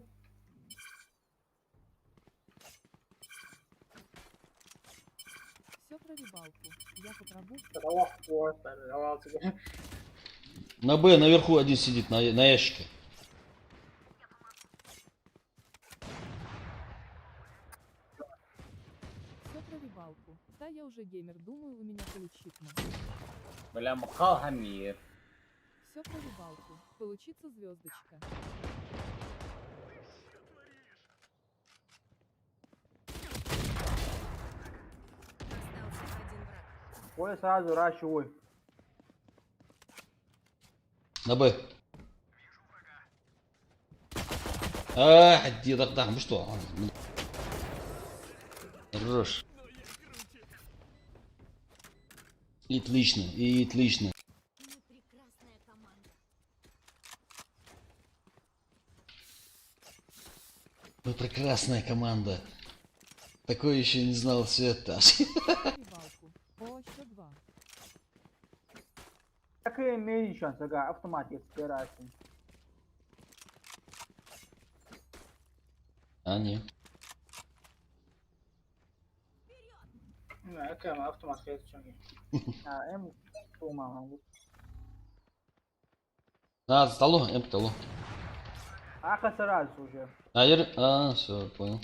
Все про рыбалку. Я по траву. Давай, вот, давай, тебе. На Б наверху один сидит на ящике. Все про рыбалку. Да, я уже геймер, думаю, у меня получится. بلا مقال حمير. Все про рыбалку. Получится звездочка. Остался один враг. Ой, сразу ращивай. На Б. А, где так, ну что? Хорош. И отлично, и отлично. Мы прекрасная команда. Вы прекрасная команда. Такое еще не знал света. Рыбалку. О, еще два. Так и имеешь шанс, ага, автоматик спирайся. А, не. Не, какая автомат, я это А, что, мама? А, стало, М стало. А, сразу уже. А, все, понял.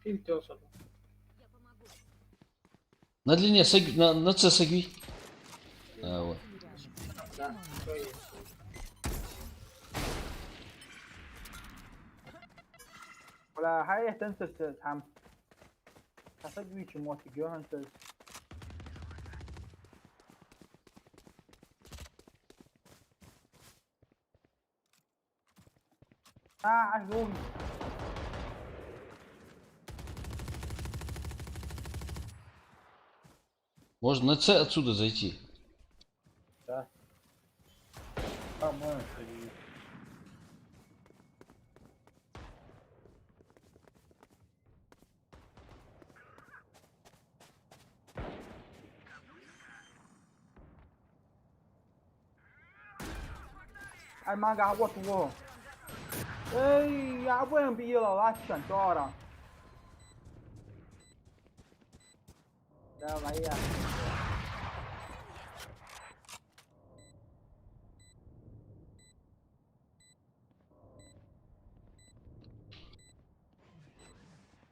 Фильтр сюда. Я помогу. На длине, на С согви. А, вот. Да, все есть. ولا هاي تنسى هم تسوي شو موت جوهن تس عجوز Можно на С отсюда зайти. Да. По-моему, что المانجا هو تو اي يا وين بيلا لا شنطارا لا vaya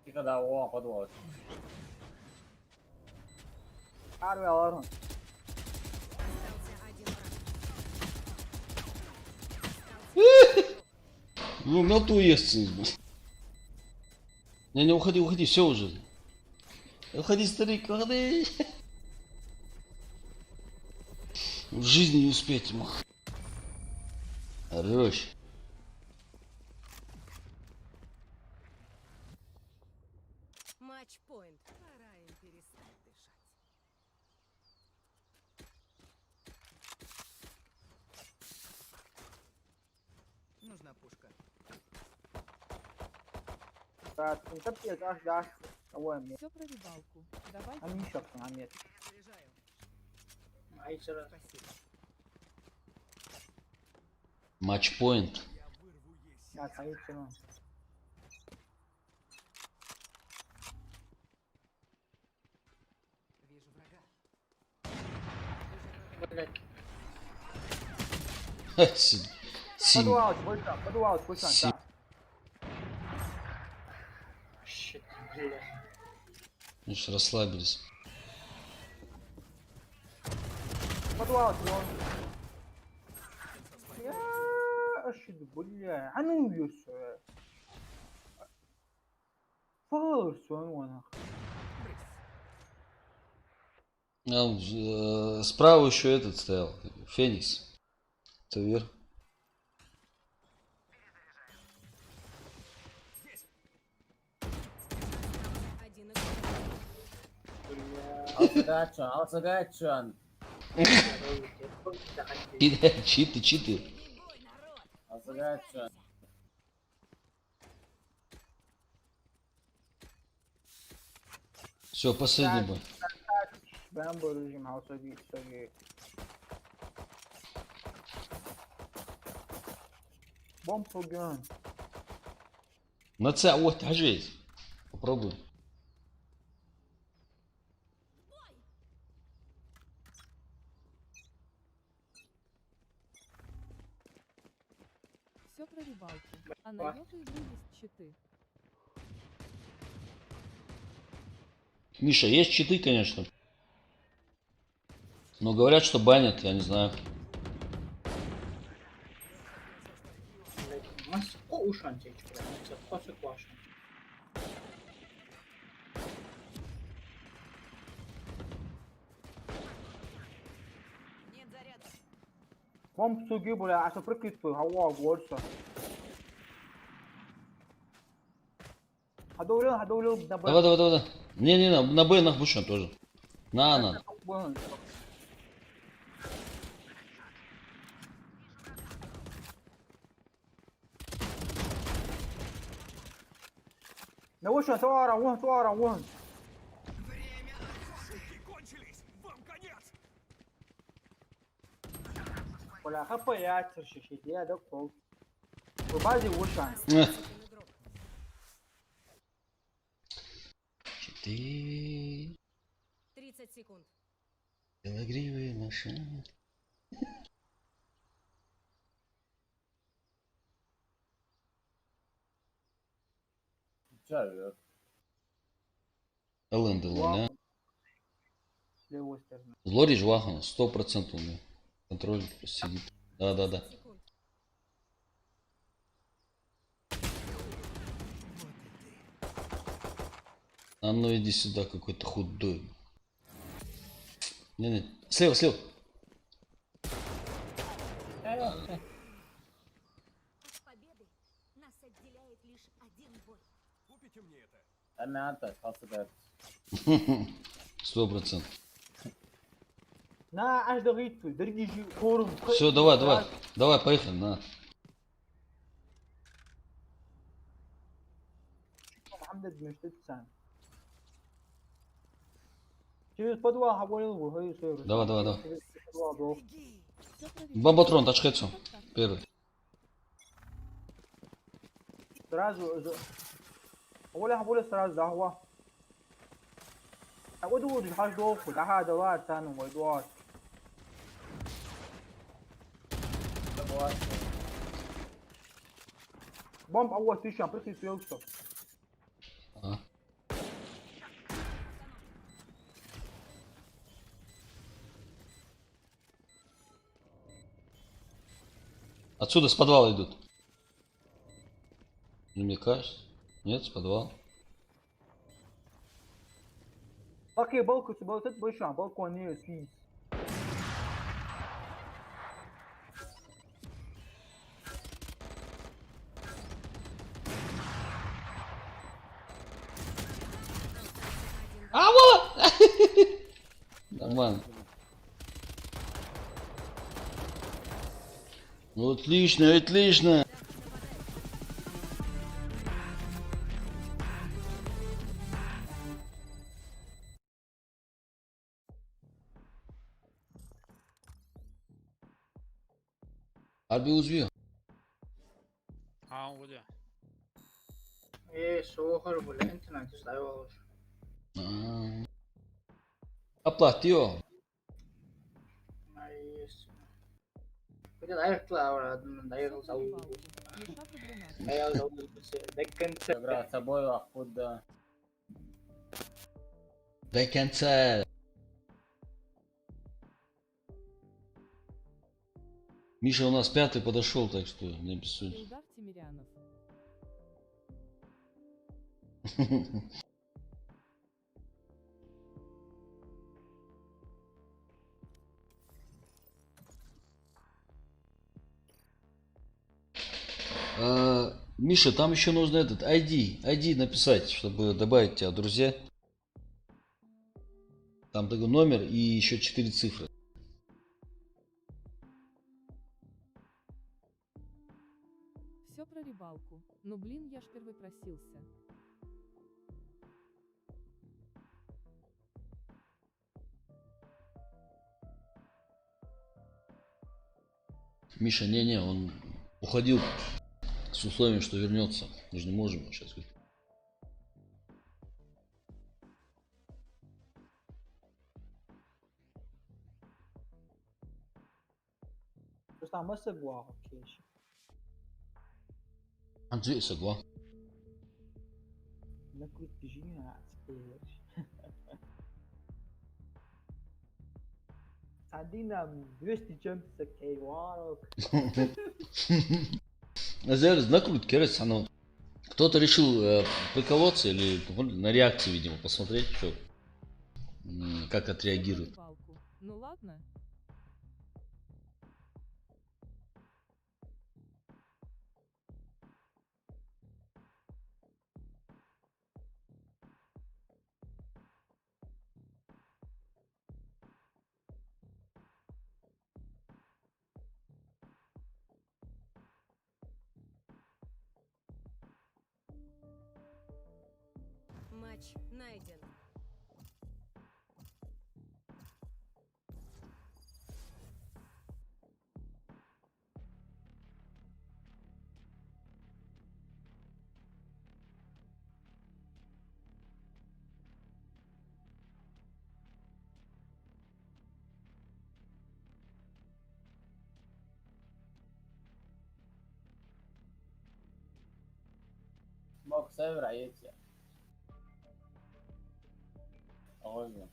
ты когда о подвод. arve alalım Остался один враг. Ну, мелту ест. Не, уходи, уходи, все уже. Уходи, старик, уходи. В жизни не успеть ему. Хорош. Матч-пойнт. Пора им перестать дышать. Нужна пушка. так انت بتقدر داش اوامر Все про рыбалку. Давай. они شخص عميت Заряжаю. Ай, сюда. Спасибо. Матчпоинт. Я вырву ей я стоит все Вижу врага. Блять. Синь. подвал больше Си- да Щит, блядь. Видишь, расслабились. подвал يا اشد بالله عنو يسوع فرس وانا Справа еще этот стоял. Феникс. Это вверх. Алсагачан. Читы. Алсагачан. Все, последний бой. Ben böleceğim House'a bir. Бомб Сугюн. На С, вот, ложись. Попробуй. Все про рыбалку. А на эту игру есть читы. Миша, есть читы, конечно. Но говорят, что банят, я не знаю. Mas o ușan ce aici, se poate cu așa. Нет заряда. Бомб Сугю, бля, аж прикидываю, хава, горца. Ходовлю, на Б. Давай. Не, на Б нахбушен тоже. На. На вышен, суара, вон. Бля, хп я тершишит, я докол. В базе вышен. Читы. Читы. 30 секунд. Белогривые машины. Чё, Элендел, да? С левой стороны. Злорич Вахан, 100% у меня. Контроль сидит. Да. Секунд. А ну иди сюда, какой-то худой. Не. Слева. От победы нас отделяет лишь один бой. Амята, алсагачан. 100%. На, аж до ритвы, дорогие форум. Все, давай, поехали, на. محمد مش تتسان. Через подвал говорил, вы говорите. Давай. Всё про рыбалку. Бомбатрон, тачхэцу. Первый. Сразу. أقول سراج دهوة. أقول حاجة دوخ ده هذا واد ثاني ويدوات. بومب أول تيشان بركي سيوكسو. А. Отсюда с подвала идут. Мне кажется. Нет, с подвала. أوكي بالكو بيشان بالكو نيو سليس. Нормально. Ну, отлично. Harbi uzuyor. اه وده E, soğuk böyle internet izleyi olur. Aa. Kaplah diyor. Mas... Podia dar claro, daí eu Всё usar про o... рыбалку. Мишата 12. Daí eu usar o... Decante... Играть с собой охота. Бекенцел. Миша у нас пятый подошел, так что не бессудь. Ильдар Тимирянов. Миша, там еще нужно этот ID написать, чтобы добавить тебя в друзья. Там такой номер и еще 4 цифры. Все про рыбалку. Ну блин, я ж первый просился. Миша, не-не, он уходил с условием, что вернется. Мы же не можем сейчас. Просто mă goa, ok. Андрей, согла. Накрути жінацький. Садина 200 чем-то кейварок. Называется накрутки, раз оно. Кто-то решил приколоться или на реакции, видимо, посмотреть, что, как отреагирует. Рыбалку. Ну ладно. Матч найден. Bak sever ayet ya. Ağzı.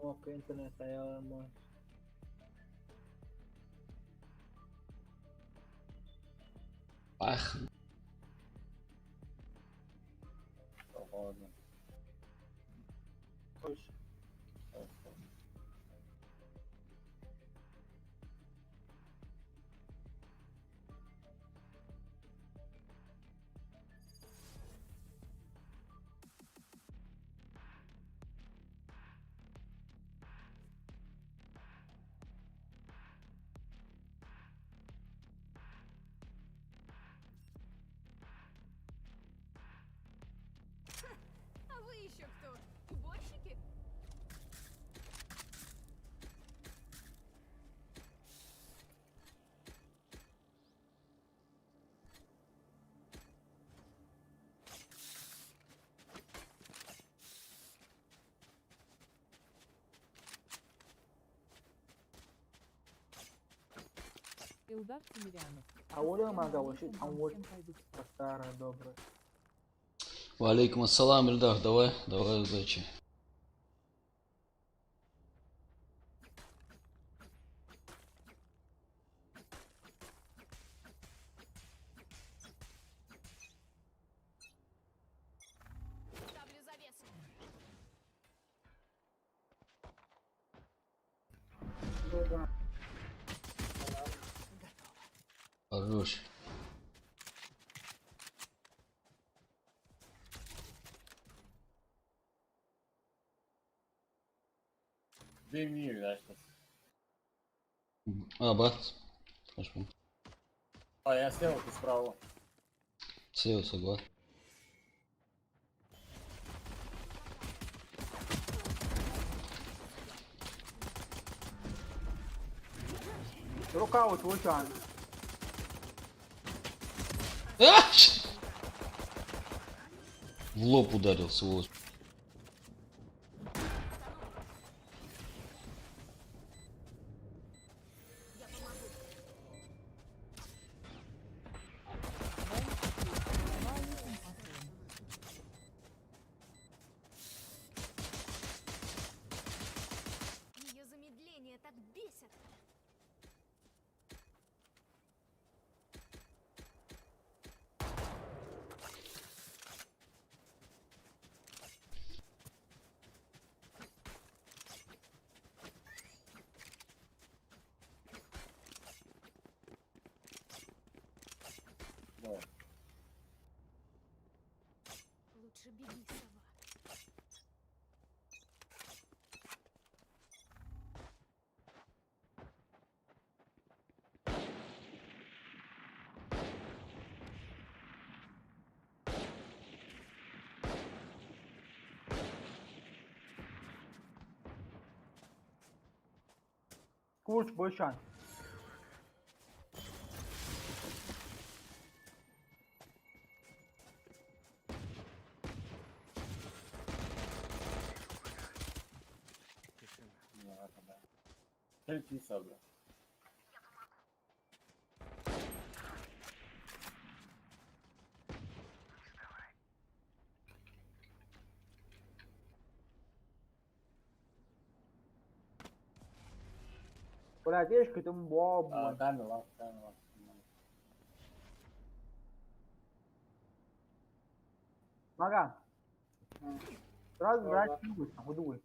О, că internet aia, mă. Ах, Ağzı. Hoş. А вы еще кто? Уборщики? Илдар Тимирянов. А Оля мага, Ассаляму вообще алейкум, там вам вот всем пойдут спать. старая, добрая. валейкум ассалам, Ильдар, давай, давай, удачи. Ставлю завесу. Хорош. Bilmiyor işte. А, бац. Хорошо. А я слева, ты справа. Все, согласен. Рука вот лучан. А! В лоб ударил, сволочь. Я помогу. Валейкум ассалам. Ее замедление так бесит. Лучше беги, сова. Курс, бой шанс. Тишина. Ну, это да. Тільки собі. Блядь, видишь, к этому бобу. Камера. Мага. Сразу Ага. врать не будет, там, удуй.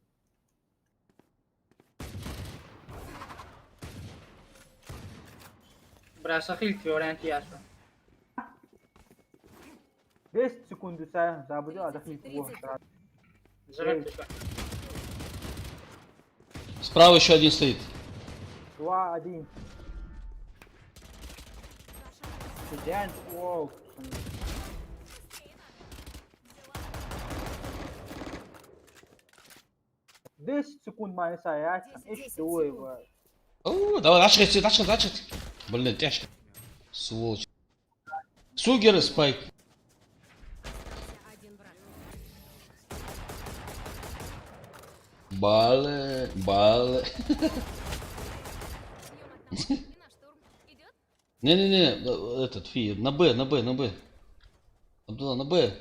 Бросахиль ориентацию. 10 секунд ся забудет, а захнет его сразу. Зажать еще. Справа еще один стоит. 2-1. Студент, воу. 10 секунд моя сая, и что его? О, давай, дальше. Блин, тяжко. Сволочь. Сугер и спайк. Один брат. Баллы. Днем от нас на штурм. Идет? Не-не-не, этот, фи, на Б. Абдулла, на Б.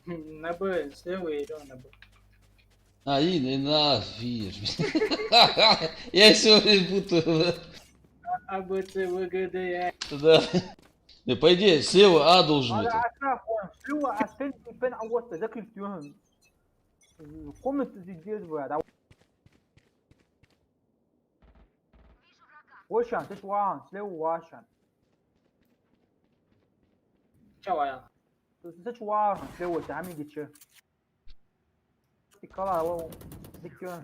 На Б, слева и на Б. А, и на, видишь. Я все путаю. А, Б, С, В, Г, Д, Е. Да. Не, по идее, слева А должен Мага, это. أسرع شو أسفل بين أول تذكر فيهم قمة الجيز بقى وشان تشوان سلو واشان Чего я? تشوان سلو تعمل جيتش تكلا هو دكتور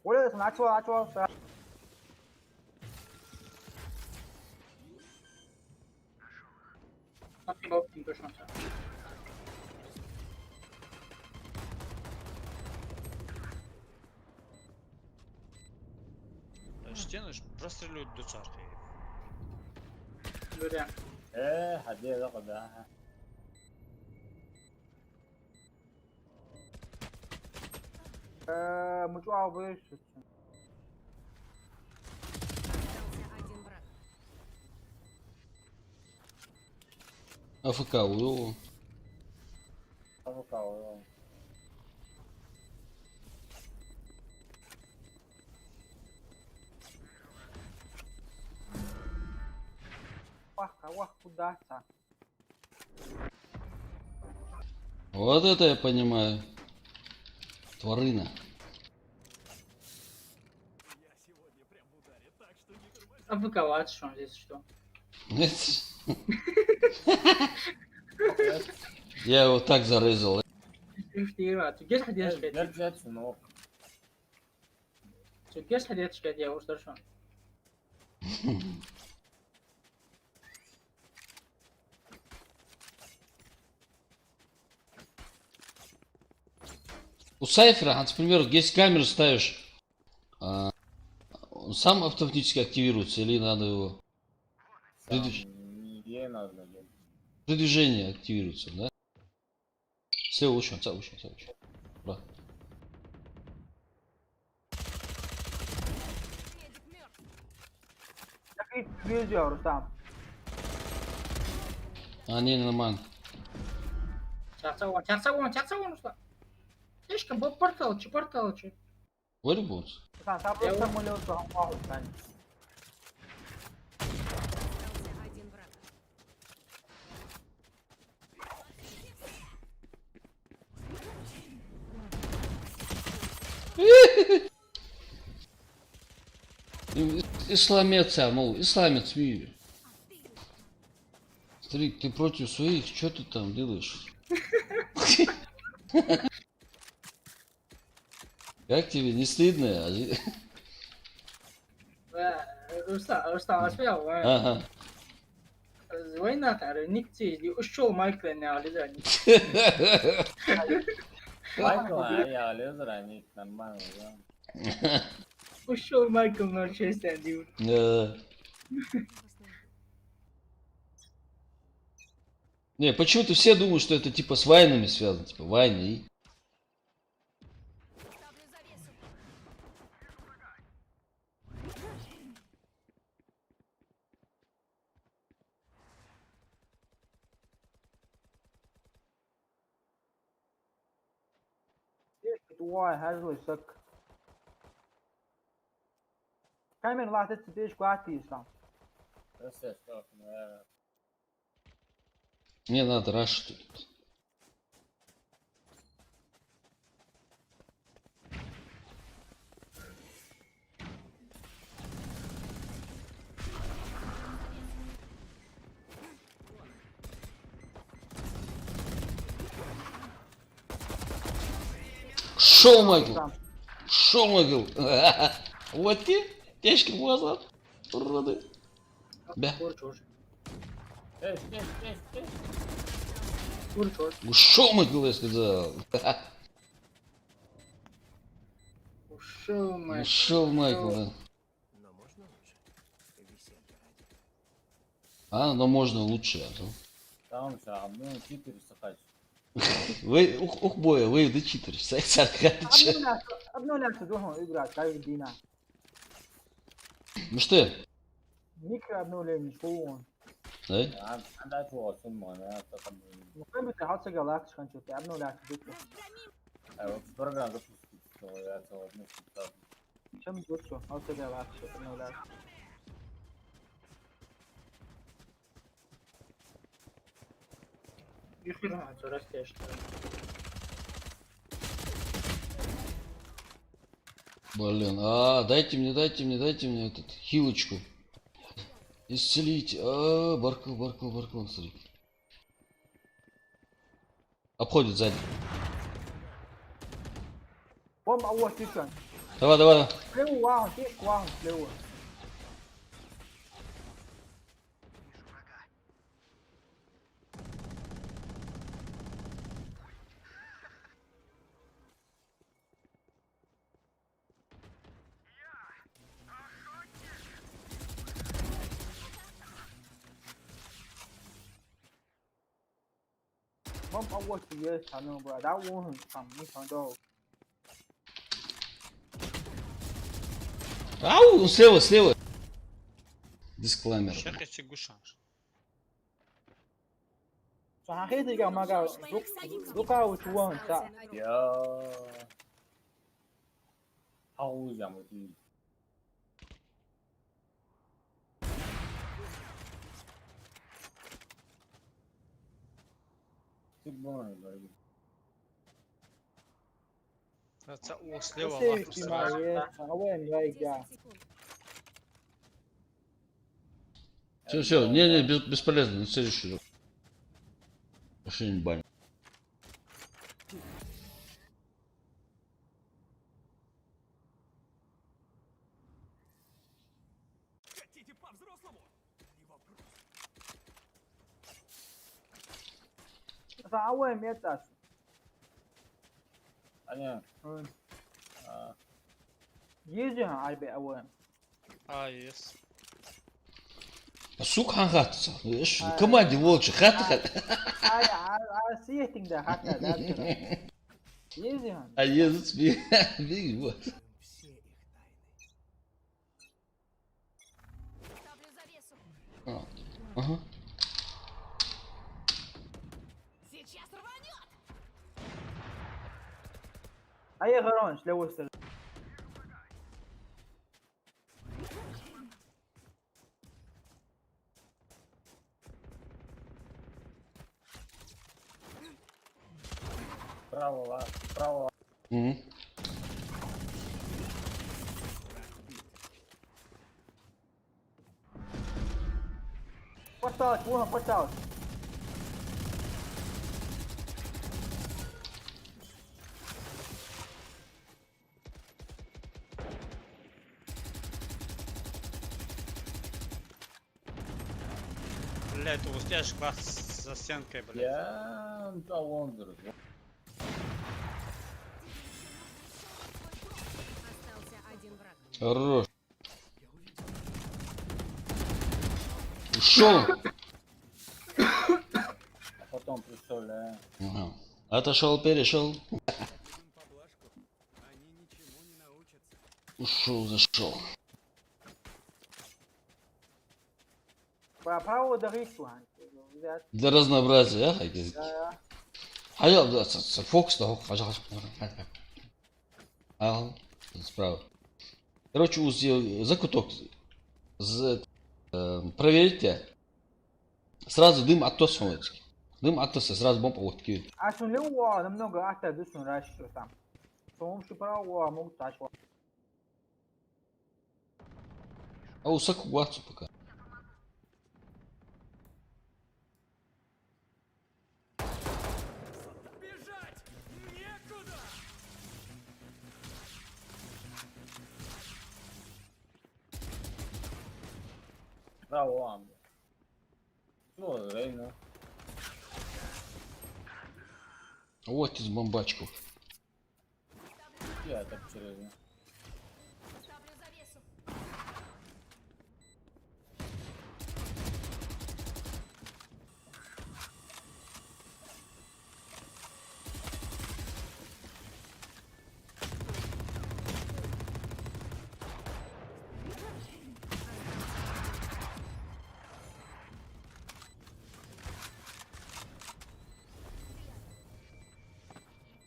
ولا اسمع أشوا Смотри, бабки, точно. Стены ж прострелюють до церкви. Говоря. حديه رقم ده. مجوعة بيش Остался один брат. АФК увел. Рукав. вах куда то. Вот это я понимаю. Тварина. Обыковать, что здесь что? Я его так зарезал. Ты геш ходишь, جد سنوك. ты геш ходишь, я уж что? У Сайфера, к примеру, если камеру ставишь, он сам автоматически активируется или надо его Не надо. при движении активируется, да? Слева учен. Бра. Медик мертв. Такие видео, Рустам. А, не, нормально. Чарцавон, что? Слишком был портал, че? Вырубился. Рустам, там просто молился, он махал, Сань. Остался один брат. Исламец, мол, исламец мир. Старик, ты против своих, что ты там делаешь? Как тебе, не стыдно? Rustam asmıyor mu? Ага. Звонят, ник чизи, ушел Майкл не ализани. Майкл, я лезер, они нормально, да. Ушел Майкл Манчестер, див. Не, почему-то все думают, что это типа с войнами связано, типа войны. Ставлю завесу. Duvar hazırlaysak. Hemen lahtet stage квартирам. Все, что, наверное. Мне надо раш тут. Шоу Майкл! Шоу Майкл! Вот те, тяжкий глаза. Уроды. Бя. Vur çor. Эй. Vur çor. Шоу Майкл, я сказал. Ушел Майкл. Шоу Майкл, да. Но можно лучше? Веселье ради. А, но можно лучше. а то. Tamam şahım, bunu çiğ kaç. Вы, ух боя, вы да читеришь, Саркадыч. Обнуляться должен играть каждый день. Ну что, Микро обновление, что он. да? Ben daha çok olsun mu? Ya takım. Ну, как бы ты хотел галактик, что ты обнуляться быстро. Evet, program da püskürtüyor ya, çok ne çıktı. Чем лучше, хотел галактик, обнуляться. Нихера, что растешь. Блин, дайте мне этот, хилочку. Исцелить. Баркл, смотри. Обходит сзади. Бомба, вот, тихо. Давай. Слева, вау, слева. Бомба, вот, есть, оно, бро. Да, вон, там, не понял. Ау, слева. Дисклаймер. Şaka guşanır. صحيح ماga duka uchuan sa Ya. Havuzam o değil. Çık bana böyle. Это о, слева Все лапу сразу. снимает, авен лайга. 10 секунд. Все, не, бесполезно, на следующий. Вообще не бань. Хотите по-взрослому? Не вопрос. Sa авен метас. Hani. Aa, Yezi ha albe авен. Yes. Сука, хатца. Команде волчи, хата. Ay sihting da hatta da. Yezi ha. А езут бей, вот. Все их тайны. Ставлю завесу. Ага. Сейчас рванет. Ay garon, слева стороны. Право. Мгм. Поставить, вон, поставить. Блядь, ты успеешь класть за стенкой, блядь. Я Лондон. Остался один враг. Хорош. Ушел. А потом представляю. Ага. Отошел, перешел. Поблажку. Они ничему не научатся. Ушел, зашел. Право дарить, ван. Для разнообразия, а? Хайди. Да, Hayal da фокус да хожа. Ага, справа. Короче, закуток. Проверьте. Сразу дым оттосывается. Дым оттосится, сразу бомба вот кидает. а шунлево намного атадысын рашишь там. Соңғы право могут тачь. А у Саку гуацу пока. Право, амбо. Ну, Рейна. Вот из бомбачков. Я так серьезно. Ставлю завесу.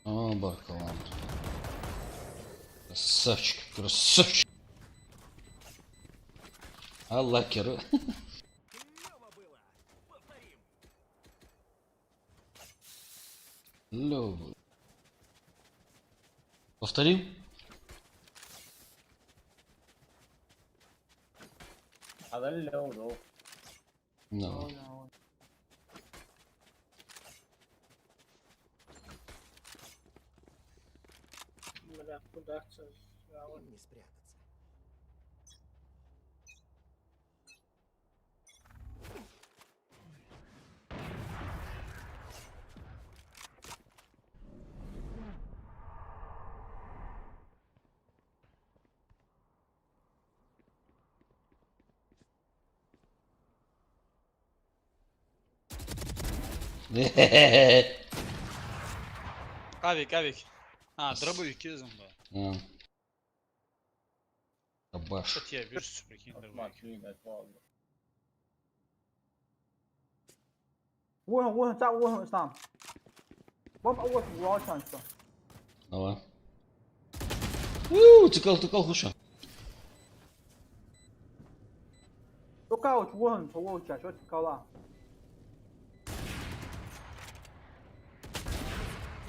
О, Баркалан. Красавчик, красавчик. А лакер. Клево было. Повторим. Лёва. Повторим? А дали лево. No. Бля, куда це? Не спрятаться. Авик, авик. А, дробовики зомба. Кабаш. Кстати, я вижу, прикинь, дробовик. Смотри, как ладно. Вон, там. Бомба, вот, шансу. Давай. Тыкал, хуша. Только вот, вон, получа, что ты кала.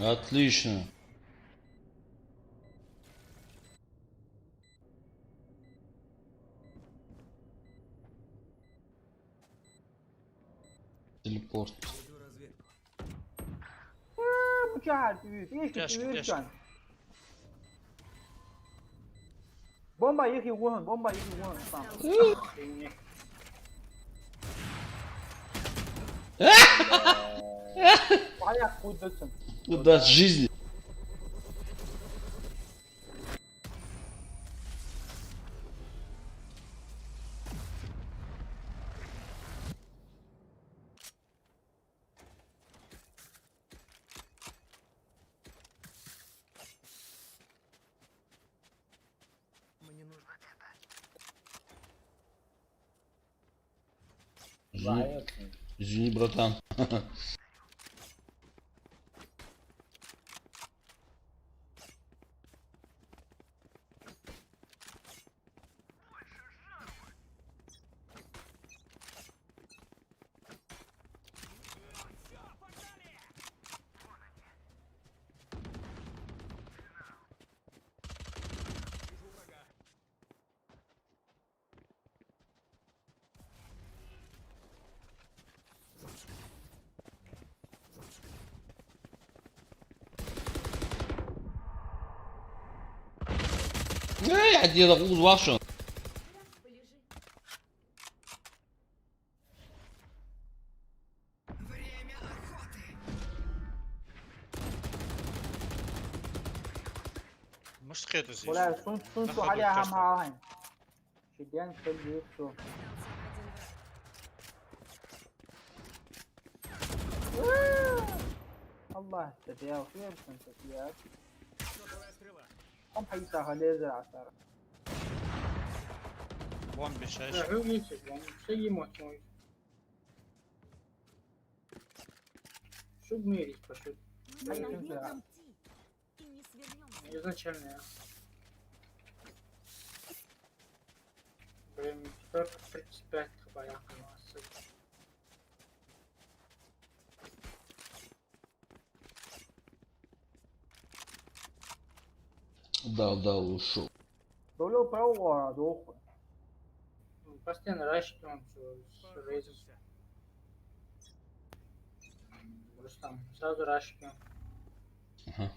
Отлично. Телепорт. Иду разведку. Получа, ты видишь, Пешка, ты пешка. Бомба, их и вон, там. Порядок кудысын. Куда с жизни? Мне нужно Заяц. Извини, братан. деда уз вашу. Полежи. Может хейту здесь. ولا سون На سون ходу عليها кажется. معاين شديان كل يكسو الله استديا وخير سنت فيها هم حيساها ليزر عسارة Вон бешаешь. Да, выглядите, прям все емоции. Чтобы мерить, пошли. Мы Ай, должны да. уйти. И не свернемся. Изначально я. Блин, только 35 хабарях у нас. Да, ушел. دولو برو ورا دوخ Постоянно ращит он с рейзом. Просто там сразу ращит. Ага.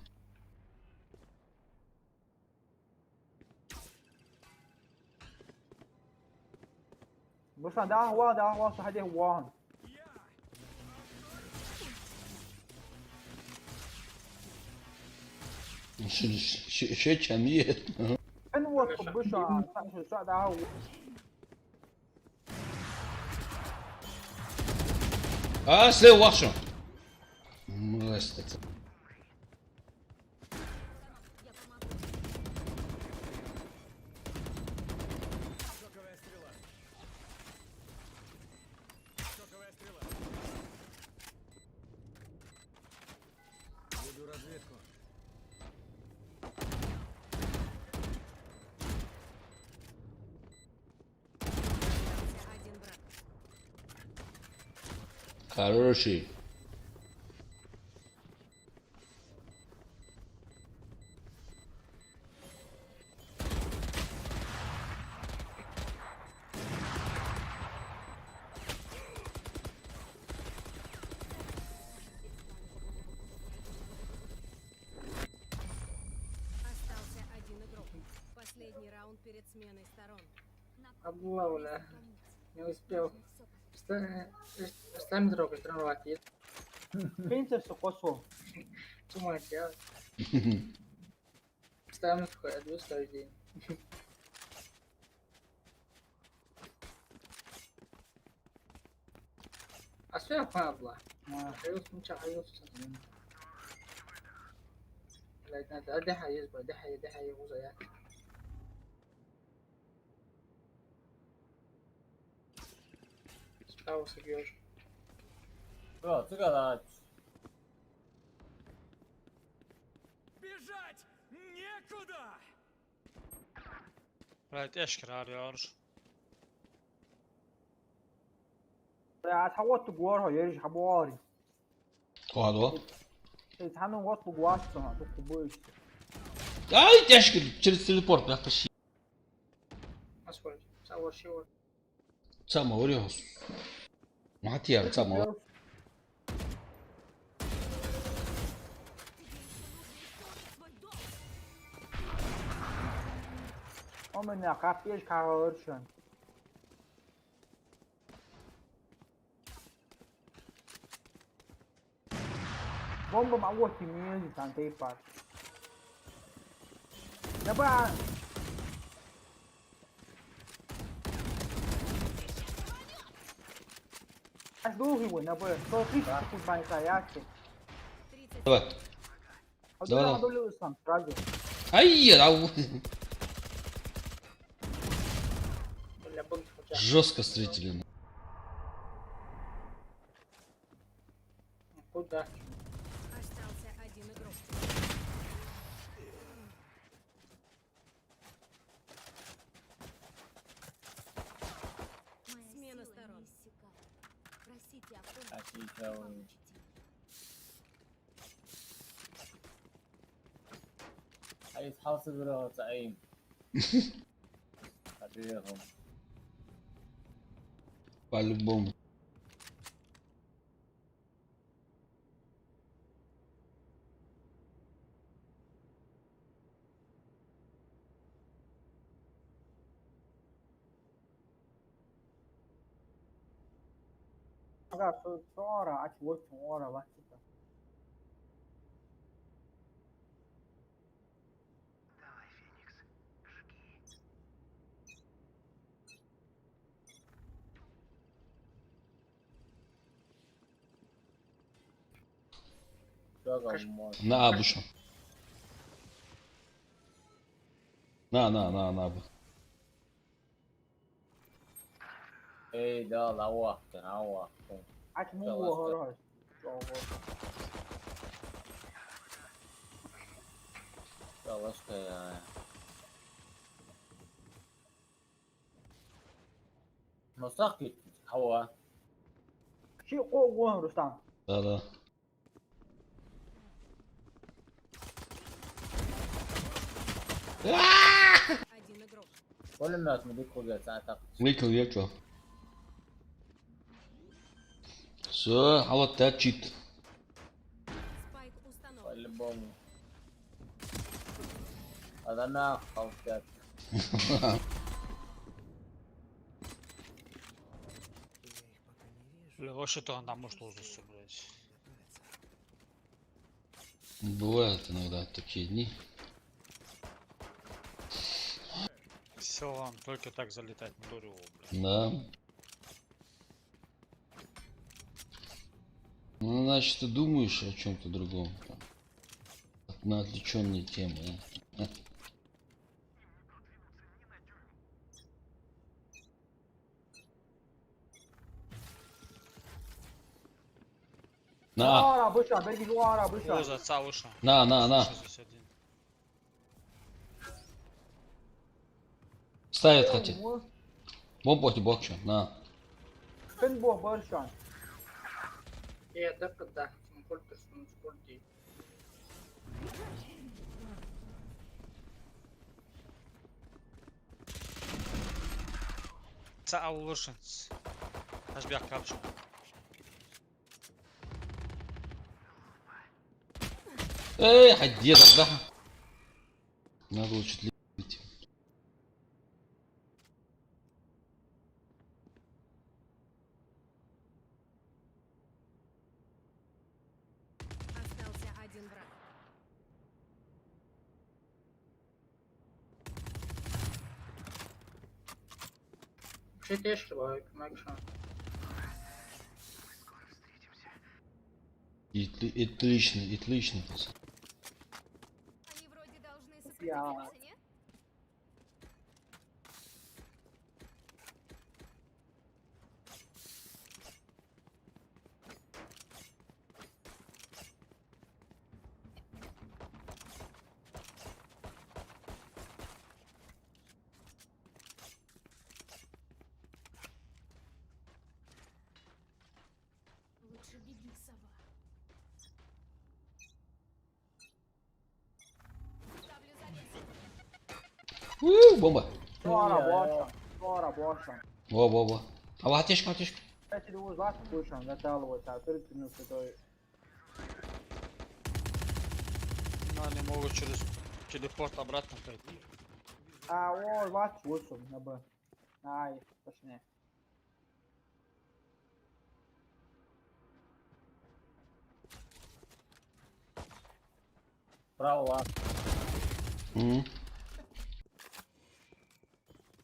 بص ده هو صحيح وان Еще чем есть. ان هو تخبش عن شو ده هو А, слева вашу. Мразь. Я помогу. Шоковая стрела. Шоковая стрела. Веду разведку. Один брат. Хороший. Остался один игрок. Последний раунд перед сменой сторон. Облауля. Не успел. Ставим трогать, тренировать. برنسس قصو С ума делать. Ставим такой, ответ каждый день. А что я падла? Хаюс мча, хаюс. Блядь, надо, отдыхай, есть, блядь, отдыхай, его заят. Справа собьешь. 这个呢， Бежать некуда! Блять, эшкер arıyor. هتحوط جوارها يرجع حبواري Кладу. يتحنوا وقت بجواسها تقبوش Ай, тяжко. Через телепорт, бля, почти. Асфальт. Савашивать. Сама урез. Матер, сама. ومن خفيش كارورشن بومب معوض كمية كان تيبار نبقى أشدوه هو نبقى صوتيش تكون باي ساياتي 30 Давай. Давай. هدول إسلام راجل Ай, ау. Бля, бомб хотя. Жестко встретили. Куда? Остался один игрок. Смена сторон. Просите о помощи. Отлично. Получите. عايز حاصل زعيم. حبيبهم. По-любому. Ага, ора, ать, вот ора, ватика. Шага может. На Абуша. На. Эй, да, на вахте. Ать, му Да, ора. Далашка я. Масак кит. Хава. Ши вон, Рустам. Да. Один игрок. Пулемет мы дикуга, так. Выкл векла. Все, а вот это чит. Спайк установлен. По-любому. Адана халкет. Я их пока не вижу. Левоши то она может узусу, блядь. Готовятся. Бывают иногда такие дни. Все, вам только так залетать, не дурю, блядь. Да. Ну, значит, ты думаешь о чем-то другом. Там, на отвлеченные темы. А? На, Ора, быстро, беги, ора, быстро. О, за отца вышел. на. 61. Ставят хотят. Бомботи бокчу, на. Сын бог, большой. Я так да, сколько сколько. Отца вышел. Ашбяк капчу. Эй, а где тогда? Надо было чуть ли. Остался один враг. Shit jeszcze, bo connection. Отлично. Они вроде должны Я. сопротивляться, нет? Лучше беги, сова. Ставлю завесу. Бомба. Ора, большой. Во. А аптечка. Эти люди вас слушаем, закалывают, а 30 минут это... Ну, они могут через телепорт обратно пойти. А, о, вас слушаем, на Б. Ай, точнее. Право. Мгм.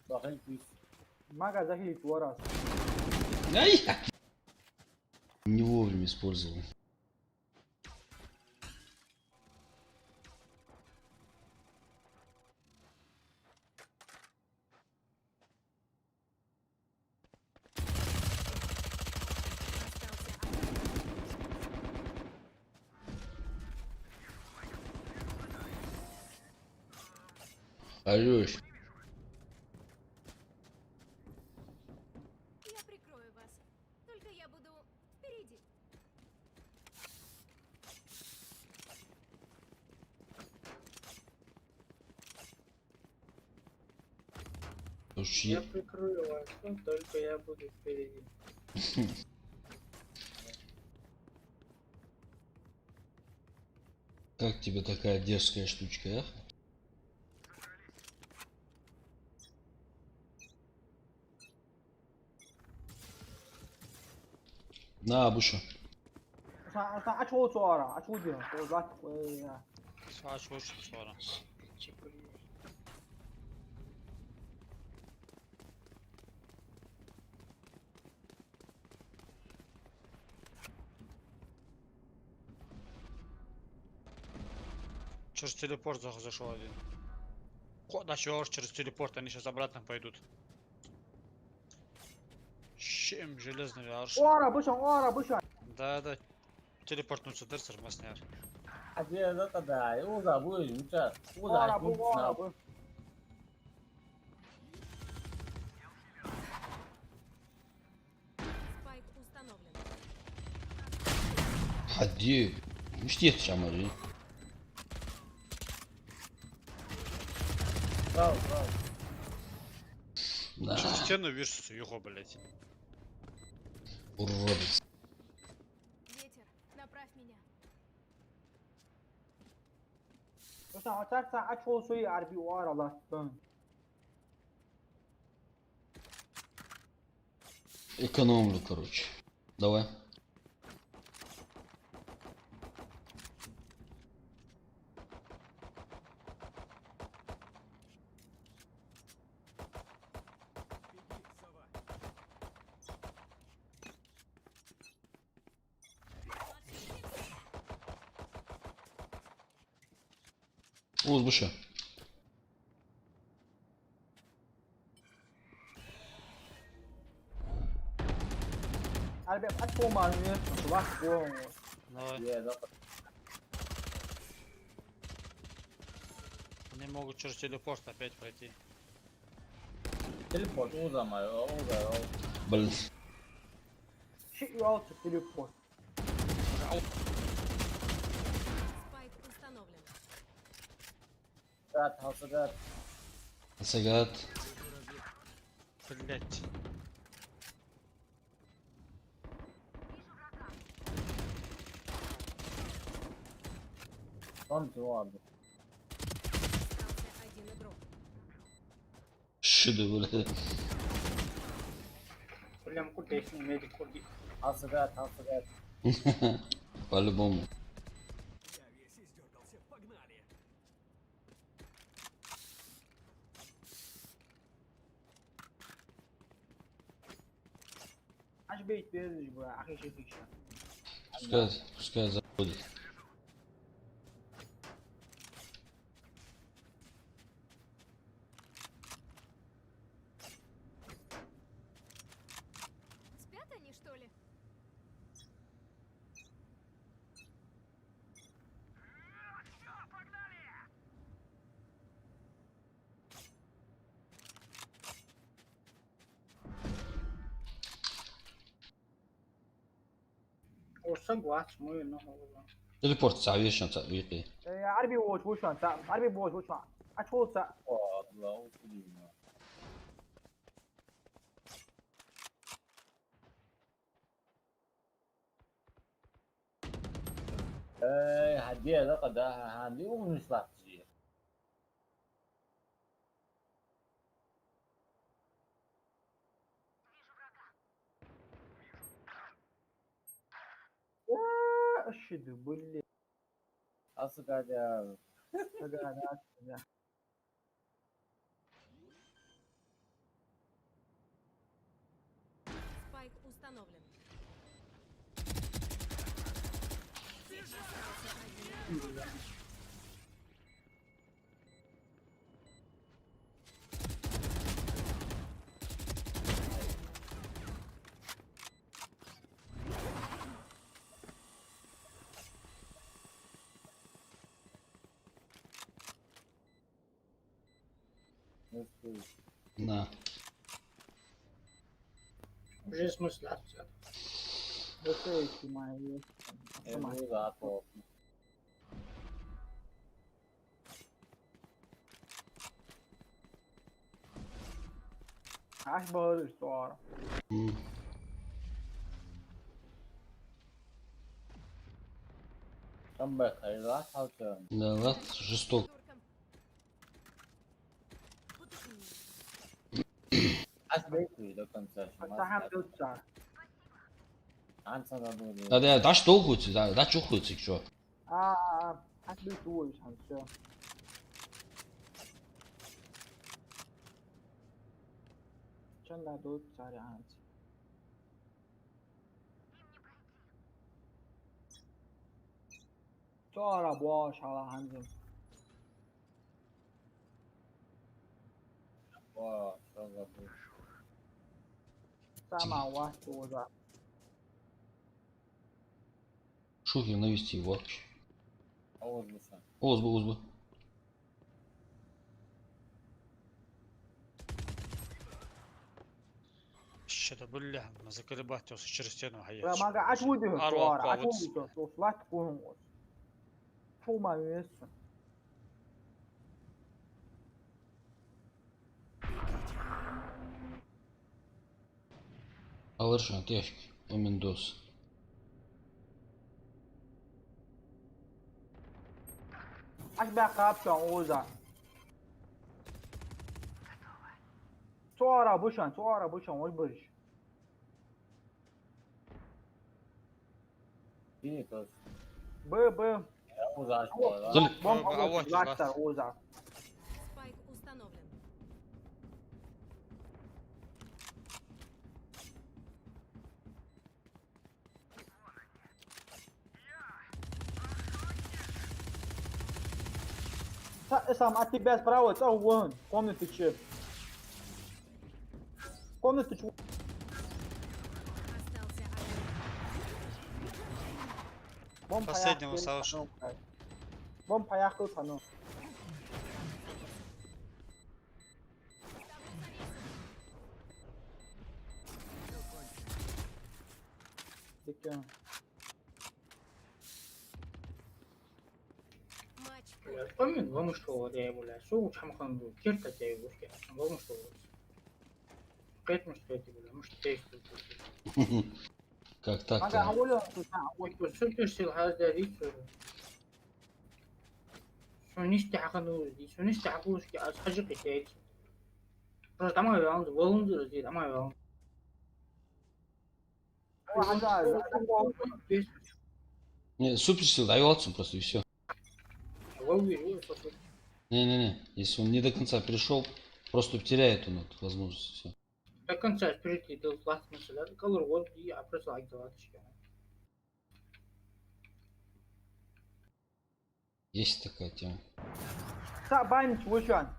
Дахил пис. Мага захилит ора. Ай! Не вовремя использовал. Остался один. Орешь. Я прикрою вас. Только я буду впереди. Я прикрою вас, только я буду впереди. Как тебе такая дерзкая штучка, а? На, Буша. Sen aç o sonra. Aç o diyor. O zaten ya. Sağ çoğuşum sonra. Через телепорт зашел один. Куда чего через телепорт, они сейчас обратно пойдут. Чем железный арш. O ara boş ver. Да. Телепортнуться дырсер масняр. Hadi da kadar. Uza bu uça. O Uza ara bu, o ara bu. Спайк установлен. Hadi. Müşteri yetişeceğim oraya. Bravo. Да. Через стену вирсуса, его, блять. Уродец. Ветер, направь меня. Sen açarsan aç o suyu harbi o aralar. Dön. Экономлю, короче. Давай. Oğuz Buşa. Harbi aç o malzemeyi. Bak bu. Давай. Ye da kadar. Они могут через телепорт опять пройти. Teleport uzamıyor. Uza. Блин. Shit you out to teleport. Спайк установлен. Gat hasıgat. Сагат. Блять. Son tu vardı. Остался один игрок. Шиды, блин. Прям кутешный медик курди. Hasıgat. По-любому. Я весь издергался. Погнали. Aç beyt veririz bu. Akı şey fikşen. Пускай заходит. Спят они, что ли? Olsa guaç mı ne olur. Телепорт вечно вики. Harbi boş ver. Harbi boş ver. Aç olsa. Allah uçuyor. Hadi da kadar. Hadi unutlatıyor. Shit bulli. Hasıgat ya. Hadi. Спайк установлен. Nasıl? На. Уже смысл отца. Böyle ihtimali. Emre rahat ol. Aç bağırır sonra. М. Там бэхай, rahat ol. Да, вот, жесток. Туркам. Aç bekliyor da konser. Hatta hem 4 saat. Анца надо. Да, да что уходит, да чухается, что? отбитую шанс, все. Чем дадут царянц? Sonra boş Allah'ım. О, что забыл. Сама вас тоже. Шухер навести его вообще. А вот душа. Озбы. Что-то, бля, на заколебать вас через стену хаять. Ramaga atmadı. Arva Sonra kavut. atmadı. Soslat kuhun. Fuma üyesin. Алыршан, тяжк, Мендос. Aç bir kapşon Oza. Sonra bu şan, ol barış. И то есть. B. Я ужасно, да? Зали- Bomba А вот Laktar Oza. Спайк установлен. Сам от тебя справа, это вон, комнаты че. Комнаты че. Остался один. Bom Последнего Саша. Bom поехал сану. Матч Блядь, помню, вам что, я, блядь, шоу чамхан, керта я его, вам что, поэтому что это, блядь, может, ты Как Aga так-то? havolu вот что ты сил хазда рису, что не стяхану, что не стяху, что аж хажи кисейт. Просто там я вам волнуюсь, здесь там я вам. Не, суперсил дается просто и все. Не. Если он не до конца пришел, просто теряет он эту возможность. Все. До конца перейти до властного суда, колор вот и просто лайк давать. Есть такая тема. Сабанч вышан.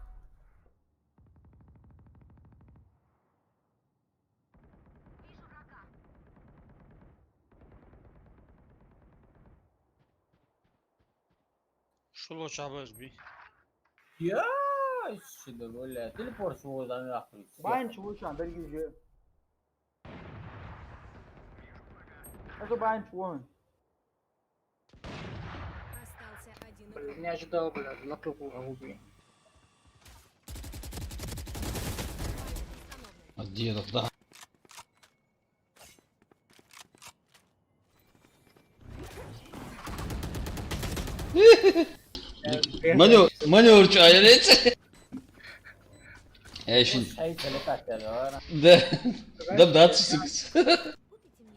Что лучше обожби? Я сюда, блядь. Телепорт свой за нахуй. Банч вышан, дорогие же. Это банч вон. остался один игрок. Не ожидал, блядь, на кругу голубей. Спайк установлен. От дедов, да. Маневр что, а я еще... Ай, залетать, да? Да, добраться. Купите мне.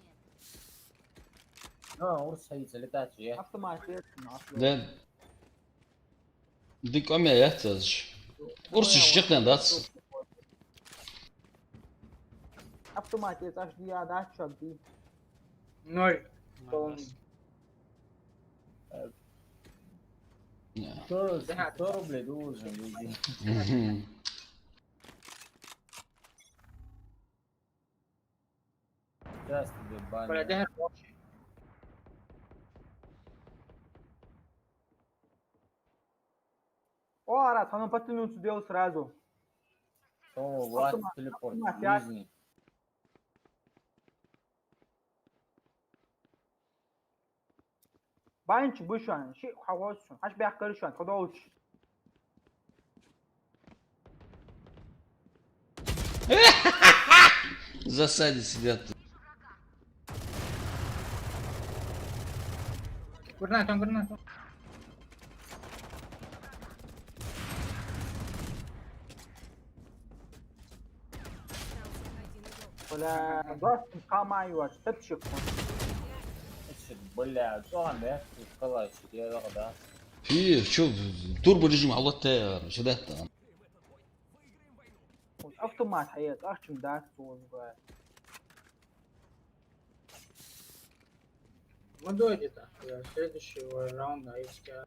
Ну, урс, ай, залетать, я. Автоматик. Да. Dik om ya yahtaz. Ursu şişekten dats. Автоматик, аж я дача би. 0. Нормально. Не. 100 рублей должен, люди. Мгм. Сейчас тебе баня. Блядь, я Ora, só não pode ter minutos deu sразу. О, власть Автомат, телепорт. автомат, я- Нижний. Банч вышан, ши хавосун. Аж бях карышан, куда уч. В засаде сидят. Гранат, он гранат. Остался один игрок. Бля, доступ камаю аж, тепчик. вообще, бля, что он, да? Сказать, что я да. Фи, чё, турбо режим, аллатер, сюда там. Вот автомат, а я ах, чем да, блядь. Мы дойдет, до следующего раунда, если...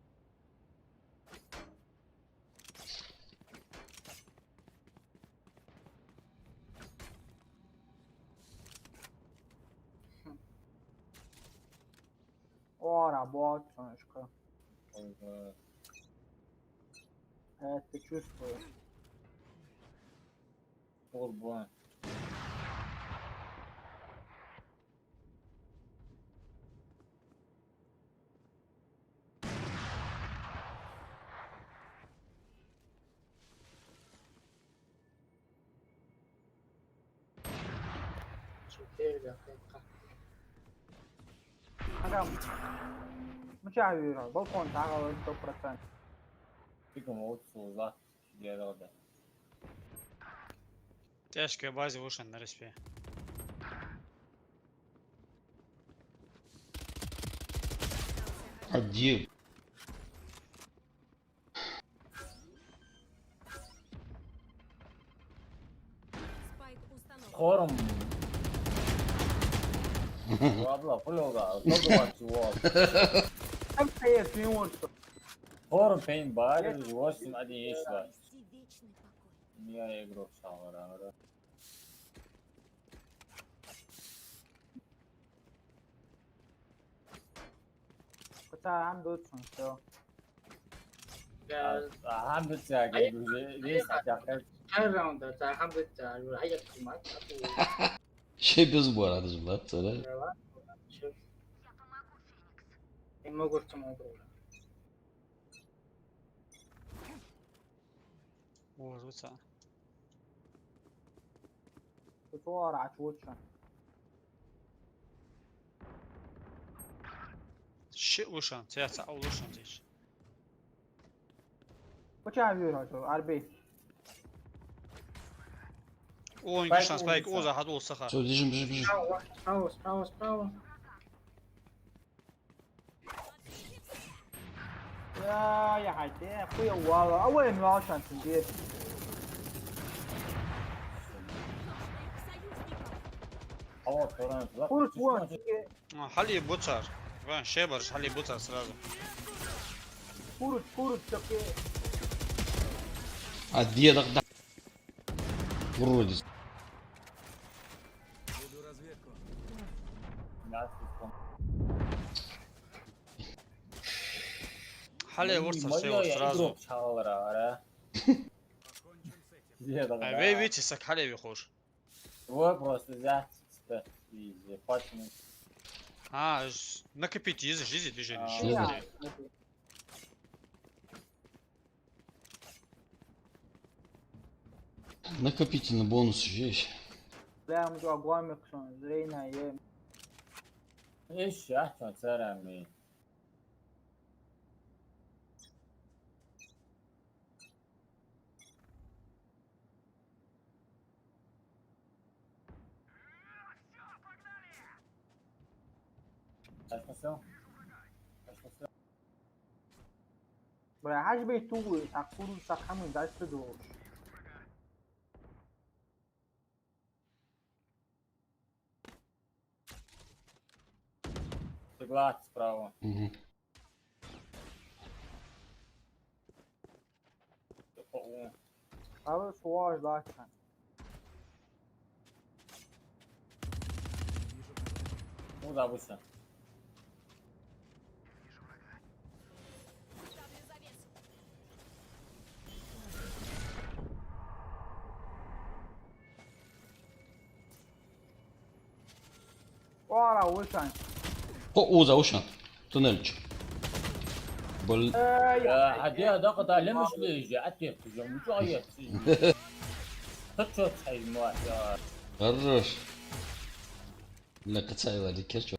О, работает, солнышко. Это чувствую. Турбо. Теперь, да, как-то. Ага. Мчаю, балкон, да, 100%. Фига могут суза. Я да. Тяжкая базе вышен на респе. Один. Спайк установлен. Хором. Ладно, понял, да. Только чего. Там стоит, не он что. Хором пейн бар, 8-1 есть, да. Обрести вечный покой. Я игру встал, да. Хотя, андутся, все. Hamlet ya gel reis yapar. Her raundda ta hamlet ta ayak kumat aku Şey без бора, даже, да, да? lewat. Я могу в самому игру. О, звуца. Тут ора, чуча. Ши вышен, тяца, а вышен здесь. Почему арби? О, Спайк Ингушан, спайк, улица. о, загадул саха. Все, бежим, бежим, бежим. Справа. يا حيتي اخويا والله اول ما عشان في البيت Hava toran. كورت وان Хали буцар. Ван, шебарш, хали буцар сразу. كورت تقي А дедок, да. Вроде. Хали вурцар сева сразу. А вы видите, сак хали вихуш. Твой просто взять и патчинг. А, накопить из жизни движения. Я. Накопительный бонус есть. لا مجو اقوامك شلون زرينا ايام ايش احسن سعر عمي بلا حاج بيتو تاكورو ساكامي داشت دوش Согласен, справа. Угу. هذا سواج لكن Куда выше? Ставлю завесу. ورا وشان О, заушан. Туннельчик. Бол. عديها ضغط على مش ليش عديها تجمع شوية تشوت هاي المواجهة Хорош. لا кацаева дикерчо.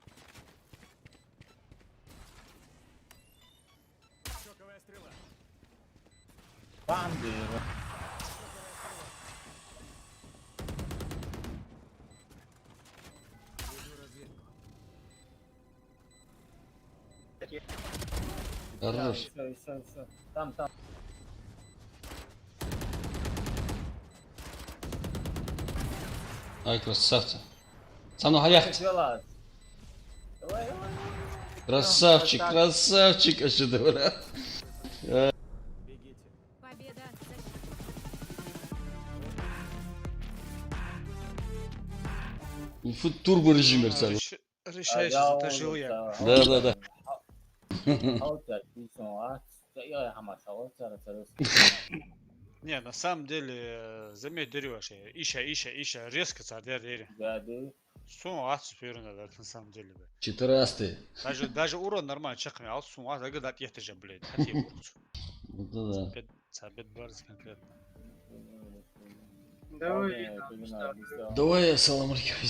عندي потерял. Хорош. Все. Там. Ай, красавцы. Со мной горят. Вылазь. Давай. Красавчик, красавчик. красавчик, а что говорят? Бегите. Победа. Турбо режим мерцал. Решаешь, затащил я. Да. Не, на самом деле, заметь, дерешь, ища, резко цадер. Су ат надо, на самом деле, бля. Четырастый. Даже урон нормально чеками, а су ат, ага, дат ехты же, блядь, хотел урцу. Вот это Сабет барс конкретно. Давай, там, что? да. Давай я салам алейкум.